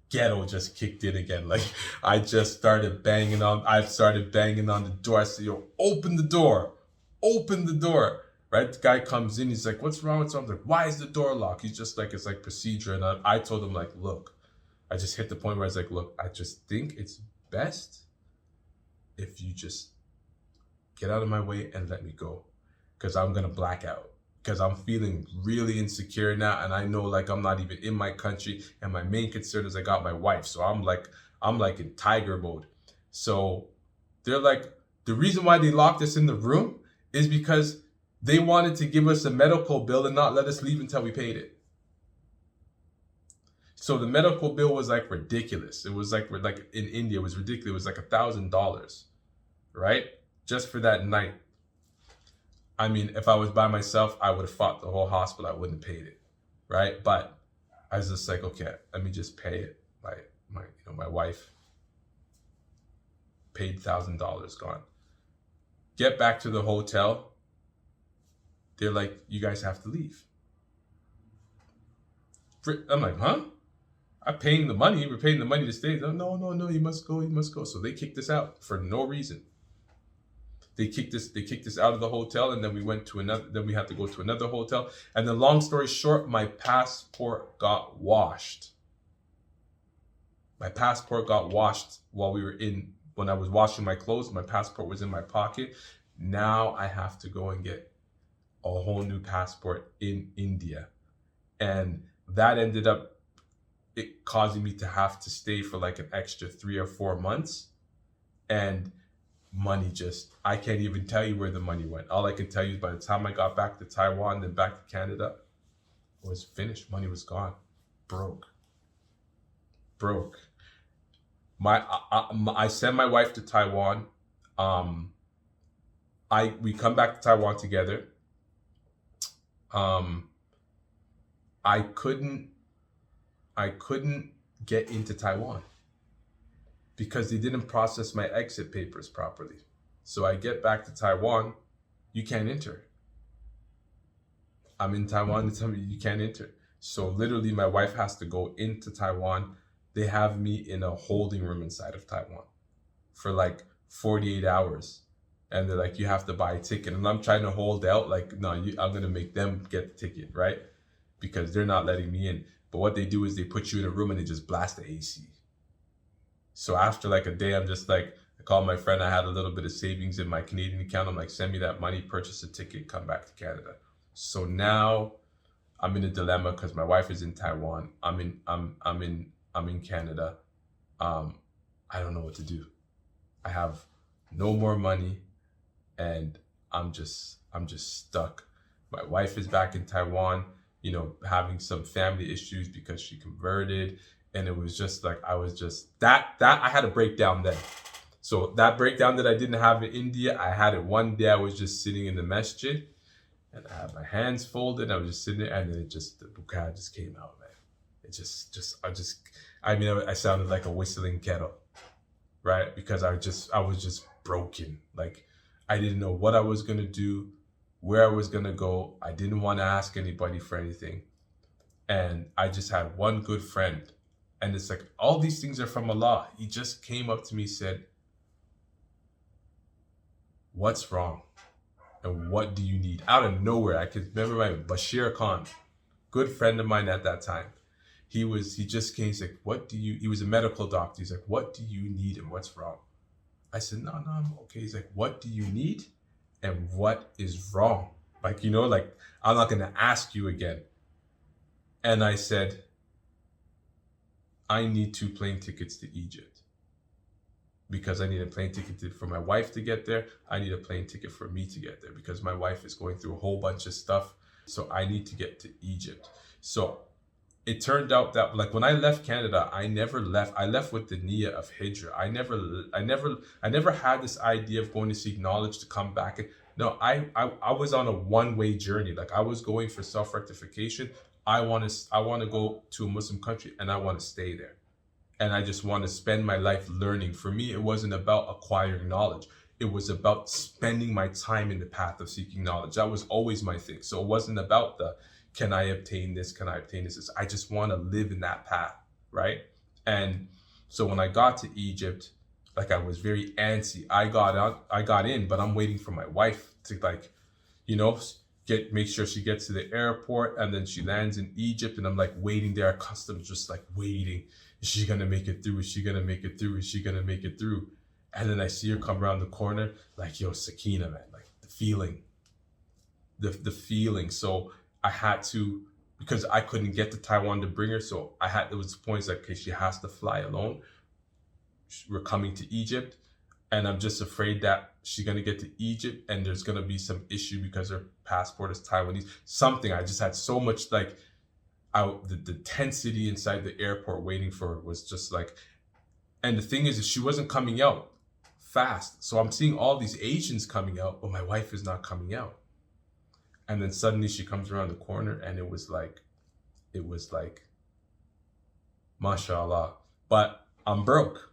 ghetto just kicked in again. Like I started banging on the door. I said, yo, open the door. Right? The guy comes in, he's like, what's wrong with something? I'm like, why is the door locked? He's just like, it's like procedure. And I told him, like, look, I just hit the point where I was like, look, I just think it's best if you just get out of my way and let me go, because I'm gonna black out, because I'm feeling really insecure now, and I know like I'm not even in my country, and my main concern is I got my wife, so I'm like in tiger mode. So they're like, the reason why they locked us in the room is because they wanted to give us a medical bill and not let us leave until we paid it. So the medical bill was like ridiculous. It was like in India, it was ridiculous. It was like $1,000, right? Just for that night. I mean, if I was by myself, I would have fought the whole hospital. I wouldn't have paid it, right? But I was just like, okay, let me just pay it. My wife paid $1,000, gone. Get back to the hotel. They're like, you guys have to leave. I'm like, huh? I'm paying the money. We're paying the money to stay. No, you must go. So they kicked us out for no reason. They kicked us out of the hotel, and then we went to another. Then we had to go to another hotel. And then, long story short, my passport got washed. My passport got washed while we were in when I was washing my clothes, my passport was in my pocket. Now I have to go and get a whole new passport in India. And that ended up it causing me to have to stay for like an extra 3 or 4 months. And money just, I can't even tell you where the money went. All I can tell you is by the time I got back to Taiwan, then back to Canada, it was finished. Money was gone. Broke. I sent my wife to Taiwan. We come back to Taiwan together. I couldn't get into Taiwan because they didn't process my exit papers properly. So I get back to Taiwan, you can't enter. I'm in Taiwan, they tell me you can't enter. So literally my wife has to go into Taiwan. They have me in a holding room inside of Taiwan for like 48 hours. And they're like, you have to buy a ticket. And I'm trying to hold out like, no, I'm going to make them get the ticket, right? Because they're not letting me in. But what they do is they put you in a room and they just blast the AC. So after like a day, I'm just like, I called my friend. I had a little bit of savings in my Canadian account. I'm like, send me that money, purchase a ticket, come back to Canada. So now I'm in a dilemma because my wife is in Taiwan. I'm in Canada. I don't know what to do. I have no more money and I'm just stuck. My wife is back in Taiwan, having some family issues because she converted. And it was just like, I was just, that I had a breakdown then. So that breakdown that I didn't have in India, I had it one day. I was just sitting in the masjid and I had my hands folded. I was just sitting there and then the bukhar just came out, man. I sounded like a whistling kettle, right? Because I was just broken. Like I didn't know what I was going to do, where I was going to go. I didn't want to ask anybody for anything. And I just had one good friend. And it's like, all these things are from Allah. He just came up to me, said, what's wrong? And what do you need? Out of nowhere, I could remember my Bashir Khan, good friend of mine at that time. He just came, he's like, he was a medical doctor. He's like, what do you need and what's wrong? I said, no, I'm okay. He's like, what do you need and what is wrong? Like, I'm not going to ask you again. And I said, I need 2 plane tickets to Egypt because I need a plane ticket for my wife to get there. I need a plane ticket for me to get there because my wife is going through a whole bunch of stuff. So I need to get to Egypt. So it turned out that like when I left Canada, I never left. I left with the niyyah of hijrah. I never had this idea of going to seek knowledge to come back. No, I was on a one-way journey. Like I was going for self-rectification. I want to go to a Muslim country and I want to stay there. And I just want to spend my life learning. For me, it wasn't about acquiring knowledge. It was about spending my time in the path of seeking knowledge. That was always my thing. So it wasn't about can I obtain this? Can I obtain this? I just want to live in that path, right? And so when I got to Egypt, like I was very antsy. I got in, but I'm waiting for my wife to make sure she gets to the airport and then she lands in Egypt and I'm like waiting there at customs, just like waiting. Is she gonna make it through? Is she gonna make it through? Is she gonna make it through? And then I see her come around the corner, like, yo, Sakina, man, like the feeling. So I had to, because I couldn't get to Taiwan to bring her, so there was points like, okay, she has to fly alone. We're coming to Egypt. And I'm just afraid that she's going to get to Egypt and there's going to be some issue because her passport is Taiwanese. Something. I just had so much the tensity inside the airport waiting for her was just like, and the thing is she wasn't coming out fast. So I'm seeing all these Asians coming out, but my wife is not coming out. And then suddenly she comes around the corner and it was like, mashallah. But I'm broke.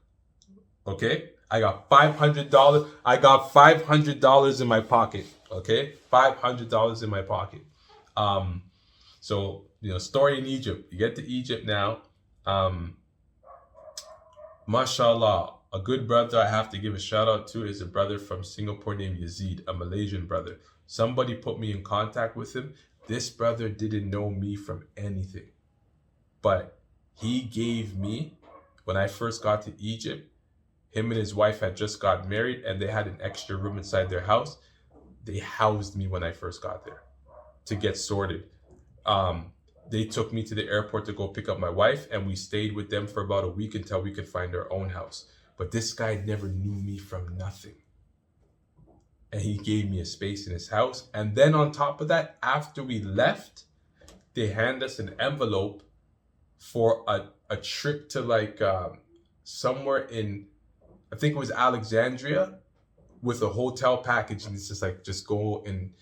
Okay? I got $500. I got $500 in my pocket. Okay, $500 in my pocket. So story in Egypt. You get to Egypt now. Mashallah, a good brother I have to give a shout out to is a brother from Singapore named Yazid, a Malaysian brother. Somebody put me in contact with him. This brother didn't know me from anything, but he gave me, when I first got to Egypt, Him and his wife had just got married, and they had an extra room inside their house. They housed me when I first got there to get sorted. Um, they took me to the airport to go pick up my wife, and we stayed with them for about a week until we could find our own house. But this guy never knew me from nothing. And he gave me a space in his house. And then on top of that, after we left, they hand us an envelope for a trip to like somewhere in, I think it was Alexandria, with a hotel package. And it's just like, just go and,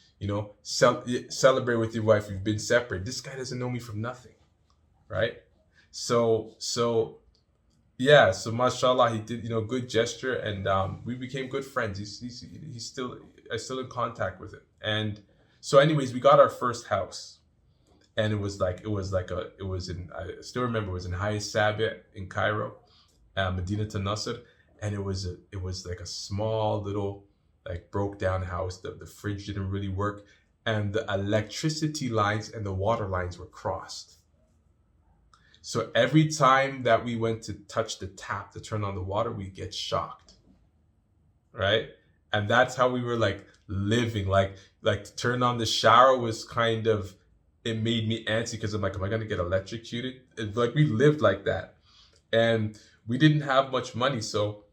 celebrate with your wife. You've been separate. This guy doesn't know me from nothing, right? So yeah, so mashallah, he did, good gesture, and we became good friends. He's still, I'm still in contact with him. And so anyways, we got our first house, and it was in, I still remember, it was in Hayy Sabit in Cairo, Medina to Nasr. And it was like a small little, like, broke down house. The fridge didn't really work, and the electricity lines and the water lines were crossed. So every time that we went to touch the tap to turn on the water, we'd get shocked, right? And that's how we were like living. Like to turn on the shower was kind of, it made me antsy, because I'm like, am I gonna get electrocuted? It's like we lived like that, and we didn't have much money, so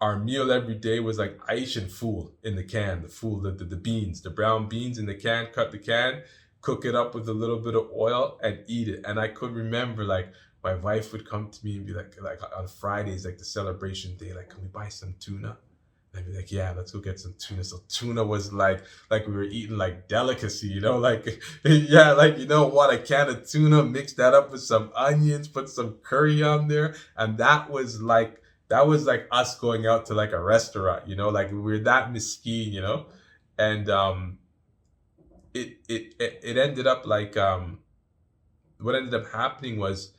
our meal every day was like aish and fool in the can, the beans, the brown beans in the can, cut the can, cook it up with a little bit of oil and eat it. And I could remember, like, my wife would come to me and be like on Fridays, like the celebration day, like, can we buy some tuna? And I'd be like, yeah, let's go get some tuna. So tuna was like we were eating like delicacy, like, yeah, like, what, a can of tuna, mix that up with some onions, put some curry on there. And that was like us going out to like a restaurant, like we were that miskeen, and it ended up like, what ended up happening was,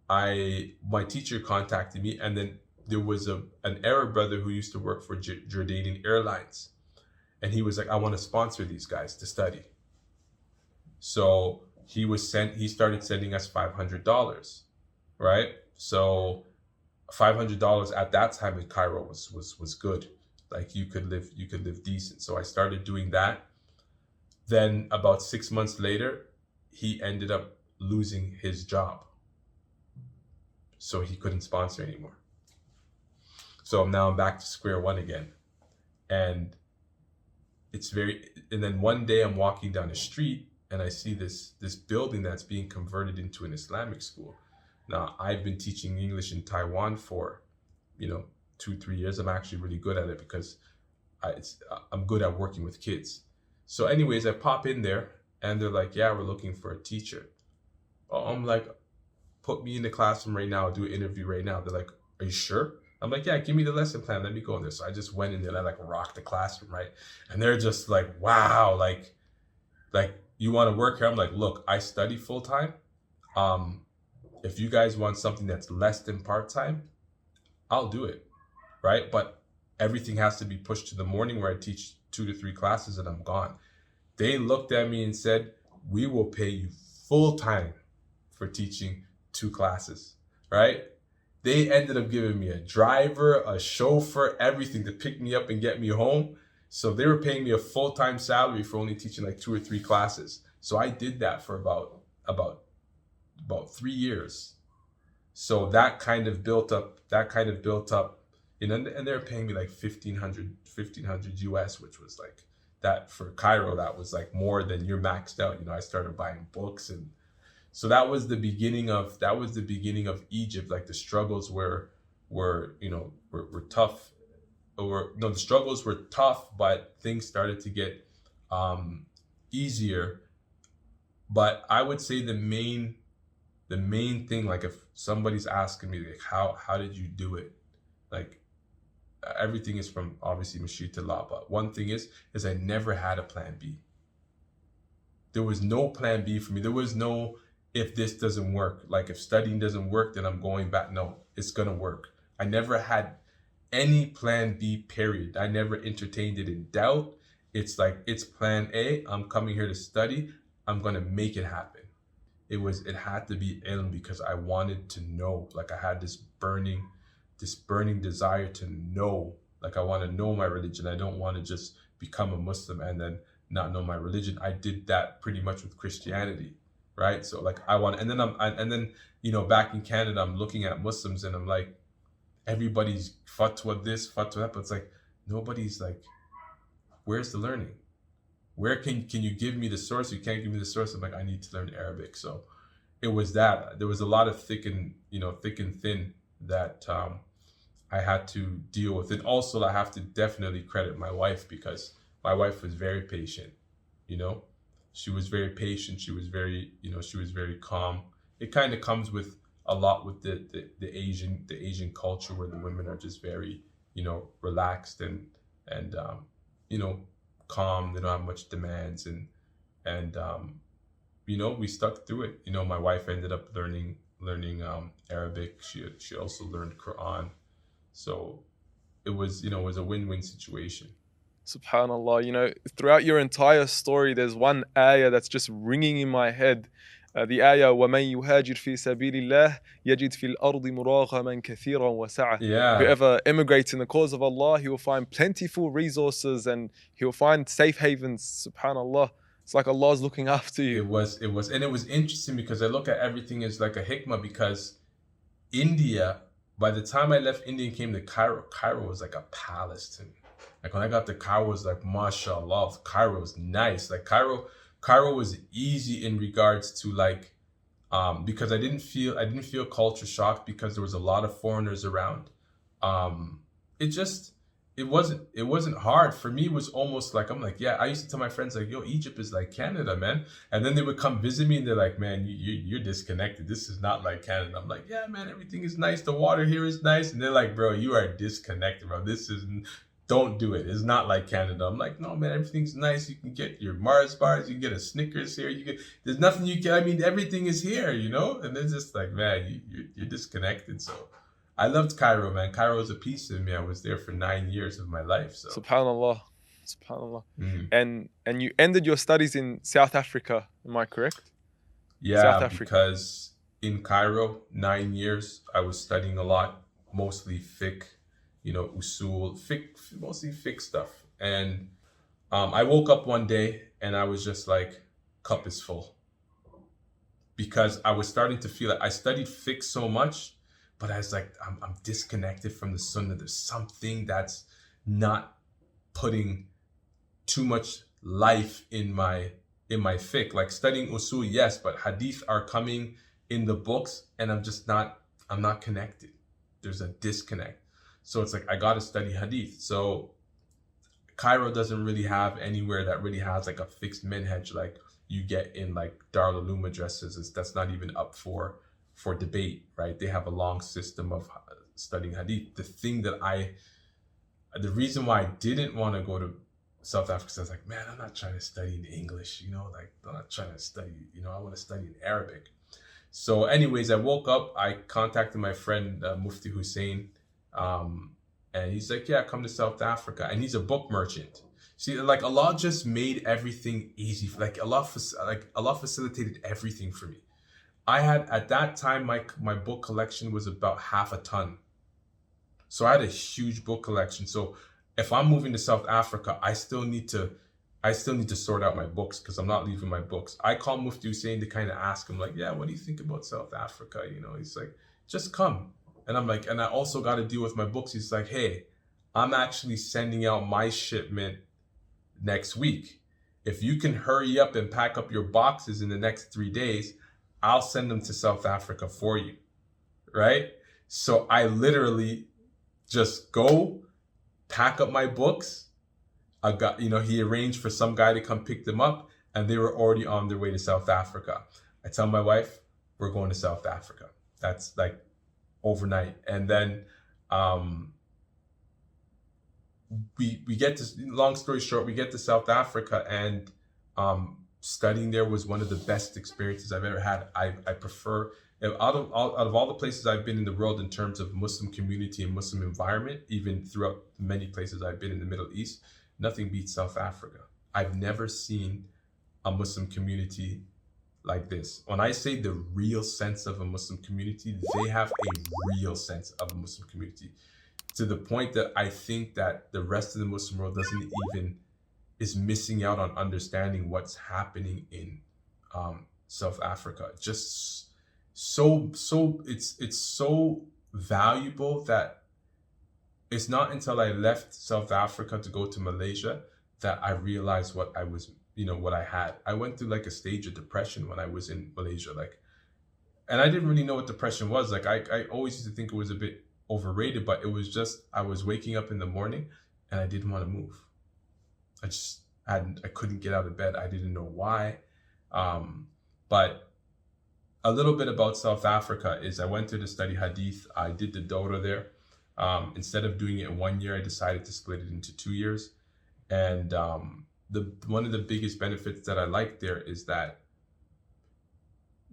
my teacher contacted me, and then there was an Arab brother who used to work for Jordanian Airlines, and he was like, I want to sponsor these guys to study. So he started sending us $500, right? So $500 at that time in Cairo was good. Like, you could live decent. So I started doing that. Then about 6 months later, he ended up losing his job, so he couldn't sponsor anymore. So now I'm back to square one again. And and then one day I'm walking down the street, and I see this building that's being converted into an Islamic school. Now, I've been teaching English in Taiwan for, 2-3 years. I'm actually really good at it, because I'm good at working with kids. So anyways, I pop in there, and they're like, yeah, we're looking for a teacher. I'm like, put me in the classroom right now, do an interview right now. They're like, are you sure? I'm like, yeah, give me the lesson plan, let me go in there. So I just went in there and I like rocked the classroom, right? And they're just like, wow, like you want to work here? I'm like, look, I study full time. If you guys want something that's less than part-time, I'll do it, right? But everything has to be pushed to the morning, where I teach 2 to 3 classes and I'm gone. They looked at me and said, we will pay you full-time for teaching 2 classes, right? They ended up giving me a driver, a chauffeur, everything to pick me up and get me home. So they were paying me a full-time salary for only teaching like 2 or 3 classes. So I did that for about 3 years. So that kind of built up, and they were paying me like $1,500 US, which was like, that for Cairo, that was like more than you're maxed out. I started buying books, and so that was the beginning of Egypt. Like, the struggles were tough, the struggles were tough, but things started to get easier. But I would say the main thing, like, if somebody's asking me, like, how did you do it? Like, everything is from obviously Mashiach, but one thing is I never had a plan B. There was no plan B for me. There was no, if this doesn't work, like if studying doesn't work, then I'm going back. No, it's gonna work. I never had any plan B, period. I never entertained it in doubt. It's like, it's plan A. I'm coming here to study. I'm gonna make it happen. It had to be ilm, because I wanted to know. Like, I had this burning this burning desire to know. Like, I want to know my religion. I don't want to just become a Muslim and then not know my religion. I did that pretty much with Christianity, right? So like I want, and then and then back in Canada, I'm looking at Muslims and I'm like, everybody's fatwa this, fatwa that, but it's like nobody's like, where's the learning? Where can you give me the source? You can't give me the source. I'm like, I need to learn Arabic. So it was that there was a lot of thick and thin that I had to deal with. And also I have to definitely credit my wife, because my wife was very patient. She was very patient. She was very calm. It kind of comes with a lot with the Asian culture, where the women are just very relaxed and calm. They don't have much demands, and we stuck through it. My wife ended up learning Arabic. She also learned Quran. So it was a win-win situation. SubhanAllah, throughout your entire story, there's one ayah that's just ringing in my head. The ayah, وَمَنْ يُهَاجِرْ فِي سَبِيلِ اللَّهِ يَجِدْ فِي الْأَرْضِ مُرَاغَمًا كَثِيرًا وَسَعَةً. Yeah. Whoever immigrates in the cause of Allah, he will find plentiful resources and he will find safe havens. SubhanAllah. It's like Allah's looking after you. It was, and it was interesting because I look at everything as like a hikmah, because India, by the time I left India and came to Cairo was like a palace to me. Like when I got to Cairo, it was like, mashallah, Cairo was nice. Like Cairo was easy in regards to like, because I didn't feel culture shock, because there was a lot of foreigners around. It wasn't hard for me. It was almost like, I'm like, yeah, I used to tell my friends like, yo, Egypt is like Canada, man. And then they would come visit me and they're like, man, you're disconnected. This is not like Canada. I'm like, yeah, man, everything is nice. The water here is nice. And they're like, bro, you are disconnected, bro. Don't do it. It's not like Canada. I'm like, no, man, everything's nice. You can get your Mars bars. You can get a Snickers here. There's nothing you can, I mean, everything is here, And they're just like, man, you're disconnected. So I loved Cairo, man. Cairo was a piece of me. I was there for 9 years of my life. So SubhanAllah. And you ended your studies in South Africa, am I correct? Yeah, South Africa. Because in Cairo, 9 years, I was studying a lot, mostly fiqh, usul, fiqh, mostly fiqh stuff. And I woke up one day and I was just like, cup is full. Because I was starting to feel like I studied fiqh so much, but I was like, I'm disconnected from the sunnah. There's something that's not putting too much life in my fiqh. Like studying usul, yes, but hadith are coming in the books and I'm not connected. There's a disconnect. So it's like, I got to study hadith. So Cairo doesn't really have anywhere that really has like a fixed minhaj like you get in like Darul Uloom madrasas. That's not even up for debate, right? They have a long system of studying hadith. The reason why I didn't want to go to South Africa, I was like, man, I'm not trying to study in English, like I'm not trying to study, I want to study in Arabic. So anyways, I woke up, I contacted my friend Mufti Hussein, and he's like, yeah, come to South Africa. And he's a book merchant. See, like Allah just made everything easy. Like Allah facilitated everything for me. I had, at that time, my book collection was about half a ton. So I had a huge book collection. So if I'm moving to South Africa, I still need to sort out my books, because I'm not leaving my books. I call Mufti Hussein to kind of ask him like, yeah, what do you think about South Africa? He's like, just come. And I'm like, and I also got to deal with my books. He's like, hey, I'm actually sending out my shipment next week. If you can hurry up and pack up your boxes in the next 3 days, I'll send them to South Africa for you. Right? So I literally just go pack up my books. I got, he arranged for some guy to come pick them up, and they were already on their way to South Africa. I tell my wife, we're going to South Africa. That's like overnight. And then we get to, long story short, we get to South Africa, and studying there was one of the best experiences I've ever had. I prefer, out of all the places I've been in the world in terms of Muslim community and Muslim environment, even throughout many places I've been in the Middle East, nothing beats South Africa. I've never seen a Muslim community like this. When I say the real sense of a Muslim community, they have a real sense of a Muslim community, to the point that I think that the rest of the Muslim world doesn't even is missing out on understanding what's happening in South Africa. Just so it's so valuable that it's not until I left South Africa to go to Malaysia that I realized what I was, what I had. I went through like a stage of depression when I was in Malaysia, like, and I didn't really know what depression was. Like, I always used to think it was a bit overrated, but it was just I was waking up in the morning and I didn't want to move. I couldn't get out of bed. I didn't know why. But a little bit about South Africa is I went to study Hadith. I did the Dora there. Instead of doing it in 1 year, I decided to split it into 2 years. And one of the biggest benefits that I like there is that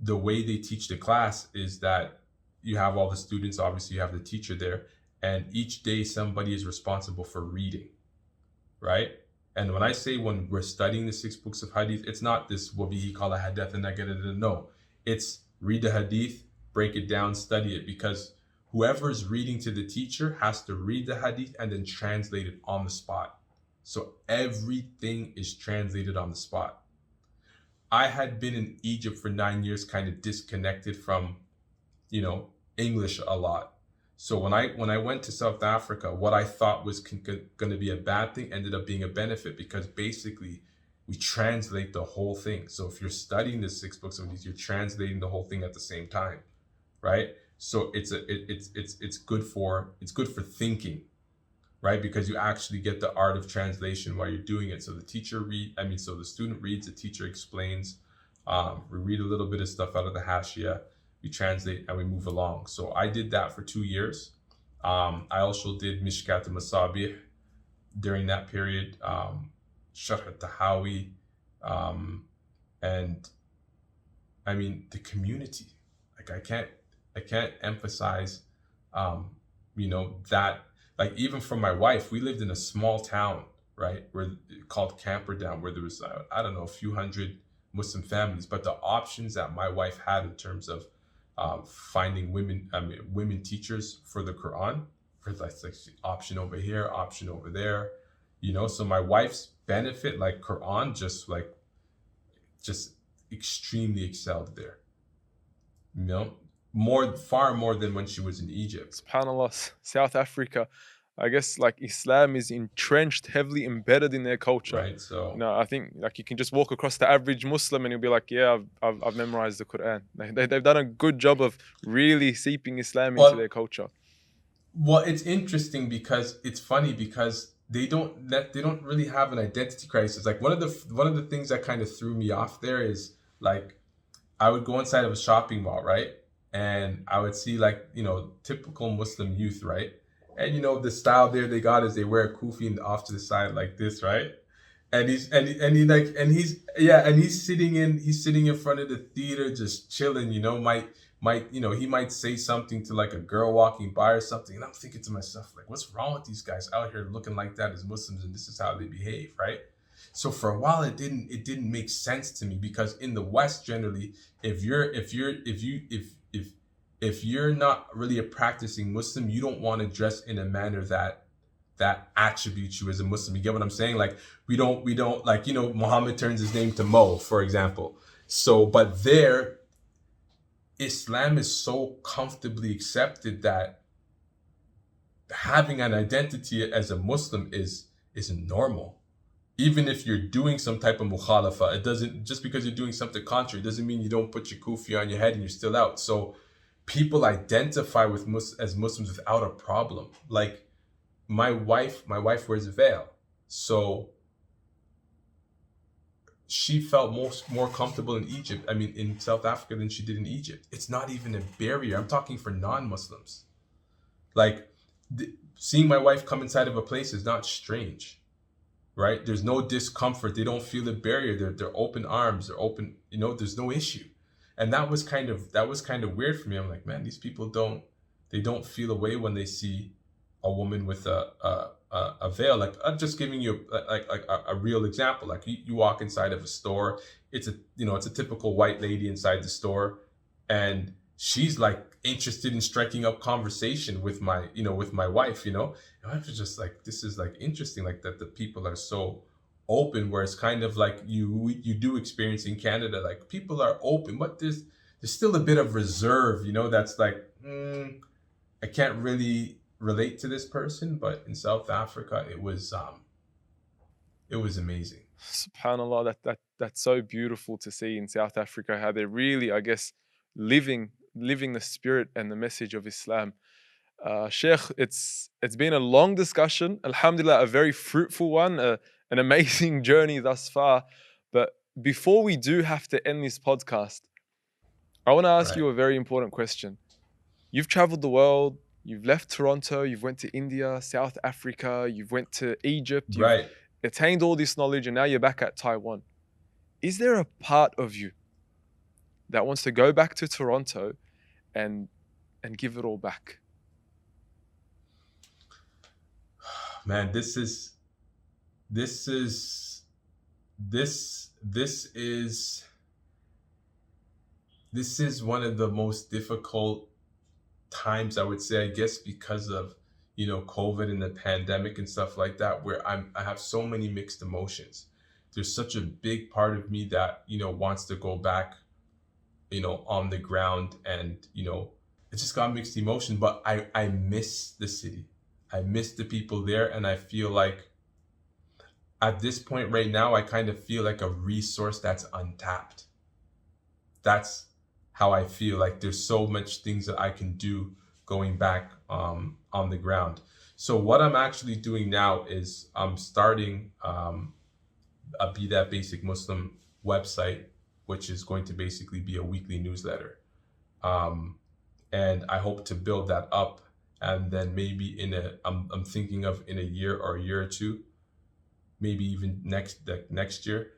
the way they teach the class is that you have all the students, obviously you have the teacher there, and each day somebody is responsible for reading, right? And when I say when we're studying the 6 books of Hadith, it's not this wabihi kala hadith and negative. No, it's read the Hadith, break it down, study it, because whoever's reading to the teacher has to read the Hadith and then translate it on the spot. So everything is translated on the spot. I had been in Egypt for 9 years, kind of disconnected from, English a lot. So when I went to South Africa, what I thought was going to be a bad thing ended up being a benefit, because basically we translate the whole thing. So if you're studying the 6 books of these, you're translating the whole thing at the same time, right? So it's good for thinking, right? Because you actually get the art of translation while you're doing it. So the student reads, the teacher explains, we read a little bit of stuff out of the Hashia, we translate, and we move along. So I did that for 2 years. I also did Mishkat al-Masabih during that period, Sharh al-Tahawi, and the community. Like I can't emphasize, that, like, even for my wife, we lived in a small town, right, called Camperdown, where there was, I don't know, a few hundred Muslim families, but the options that my wife had in terms of finding women teachers for the Quran, for like option over here, option over there, so my wife's benefit, like Quran, just extremely excelled there, far more than when she was in Egypt. SubhanAllah, South Africa, I guess, like, Islam is entrenched, heavily embedded in their culture. Right. So I think, like, you can just walk across the average Muslim and you'll be like, yeah, I've memorized the Quran. They've done a good job of really seeping Islam into their culture. Well, it's interesting because it's funny because they don't really have an identity crisis. Like, one of the things that kind of threw me off there is, like, I would go inside of a shopping mall, right? And I would see, like, typical Muslim youth, right? And the style there they got is they wear a kufi and off to the side like this, right? And he's sitting in front of the theater just chilling, he might say something to, like, a girl walking by or something, and I'm thinking to myself, like, what's wrong with these guys out here looking like that as Muslims, and this is how they behave, right? So for a while it didn't make sense to me, because in the West, generally, if you're not really a practicing Muslim, you don't want to dress in a manner that attributes you as a Muslim. You get what I'm saying? Like, we don't like, Muhammad turns his name to Mo, for example. So, but there, Islam is so comfortably accepted that having an identity as a Muslim is normal. Even if you're doing some type of mukhalafa, it doesn't, just because you're doing something contrary, doesn't mean you don't put your kufi on your head and you're still out. So people identify as Muslims without a problem. Like, my wife wears a veil, so she felt more comfortable in South Africa than she did in Egypt. It's not even a barrier. I'm talking for non-Muslims. Like, seeing my wife come inside of a place is not strange, right? There's no discomfort. They don't feel the barrier. They're open arms. They're open. There's no issue. And that was kind of weird for me. I'm like, man, these people don't feel a way when they see a woman with a veil. Like, I'm just giving you a real example. Like, you walk inside of a store, it's a it's a typical white lady inside the store, and she's like interested in striking up conversation with my wife. And I was just like, this is like interesting, like that the people are so open, where it's kind of like you do experience in Canada, like people are open, but there's still a bit of reserve, that's like, I can't really relate to this person. But in South Africa, it was amazing. SubhanAllah, that's so beautiful to see in South Africa, how they're really, I guess, living the spirit and the message of Islam. Sheikh, it's been a long discussion. Alhamdulillah, a very fruitful one, an amazing journey thus far. But before we do have to end this podcast, I want to ask Right. you a very important question. You've traveled the world. You've left Toronto. You've went to India, South Africa. You've went to Egypt. You've Right. attained all this knowledge, and now you're back at Taiwan. Is there a part of you that wants to go back to Toronto and give it all back? Man, this is this is this this is one of the most difficult times, I would say, I guess, because of COVID and the pandemic and stuff like that, where I have so many mixed emotions. There's such a big part of me that wants to go back on the ground, and it's just got mixed emotion. But I miss the city, I miss the people there, and I feel like at this point right now, I kind of feel like a resource that's untapped. That's how I feel. Like there's so much things that I can do going back on the ground. So what I'm actually doing now is I'm starting a Be That Basic Muslim website, which is going to basically be a weekly newsletter. And I hope to build that up, and then maybe I'm thinking of in a year or a two, maybe even next year,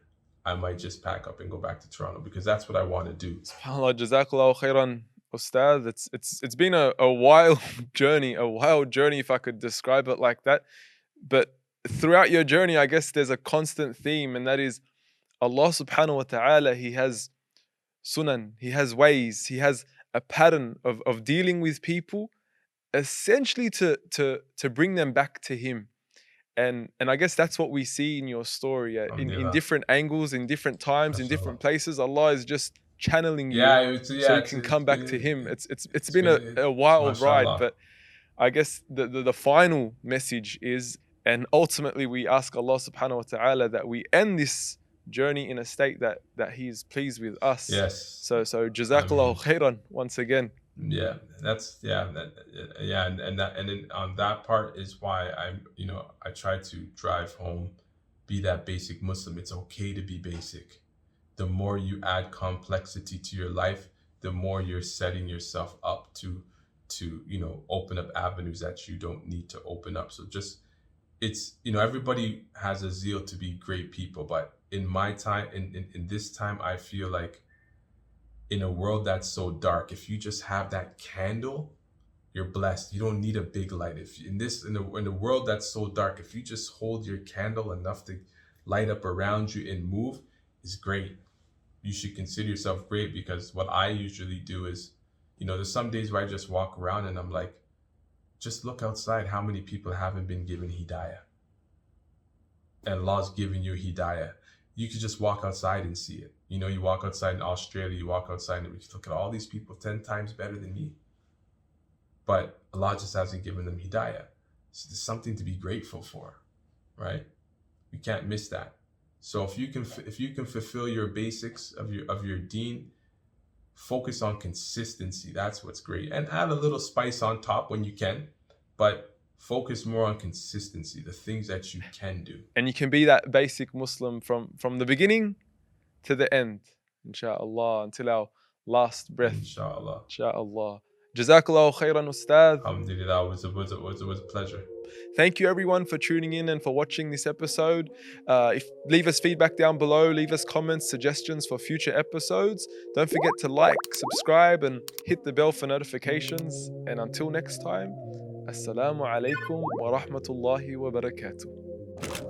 I might just pack up and go back to Toronto, because that's what I want to do. SubhanAllah, Jazakallah khairan, Ustad. It's been a wild journey, if I could describe it like that. But throughout your journey, I guess there's a constant theme, and that is Allah subhanahu wa ta'ala. He has sunan, He has ways, He has a pattern of dealing with people, essentially to bring them back to Him. And I guess that's what we see in your story, in Alhamdulillah. different angles, in different times, in different Mashallah. places. Allah is just channeling you Yeah, so you can come back to Him. It's been been a wild ride, mashallah. but I guess the final message is, and ultimately we ask Allah subhanahu wa ta'ala that we end this journey in a state that He is pleased with us. Yes. So Jazakallahu khairan once again. Yeah, that's and then on that part is why I try to drive home, be that basic Muslim. It's okay to be basic. The more you add complexity to your life, the more you're setting yourself up to open up avenues that you don't need to open up. So just, it's everybody has a zeal to be great people, but in my time, in this time, I feel like in a world that's so dark, if you just have that candle, you're blessed. You don't need a big light. If in a world that's so dark, if you just hold your candle enough to light up around you and move, is great. You should consider yourself great, because what I usually do is, there's some days where I just walk around and I'm like, just look outside. How many people haven't been given hidayah? And Allah's giving you hidayah. You could just walk outside and see it. You walk outside in Australia, you walk outside and you look at all these people 10 times better than me. But Allah just hasn't given them hidayah. So there's something to be grateful for, right? We can't miss that. So if you can fulfill your basics of your deen, focus on consistency. That's what's great. And add a little spice on top when you can, but focus more on consistency, the things that you can do. And you can be that basic Muslim from the beginning to the end, inshallah, until our last breath. Inshallah. Inshallah. Jazakallahu khairan, Ustad. Alhamdulillah, it was a pleasure. Thank you everyone for tuning in and for watching this episode. Leave us feedback down below, leave us comments, suggestions for future episodes. Don't forget to like, subscribe, and hit the bell for notifications. And until next time, Assalamu alaikum wa rahmatullahi wa barakatuh.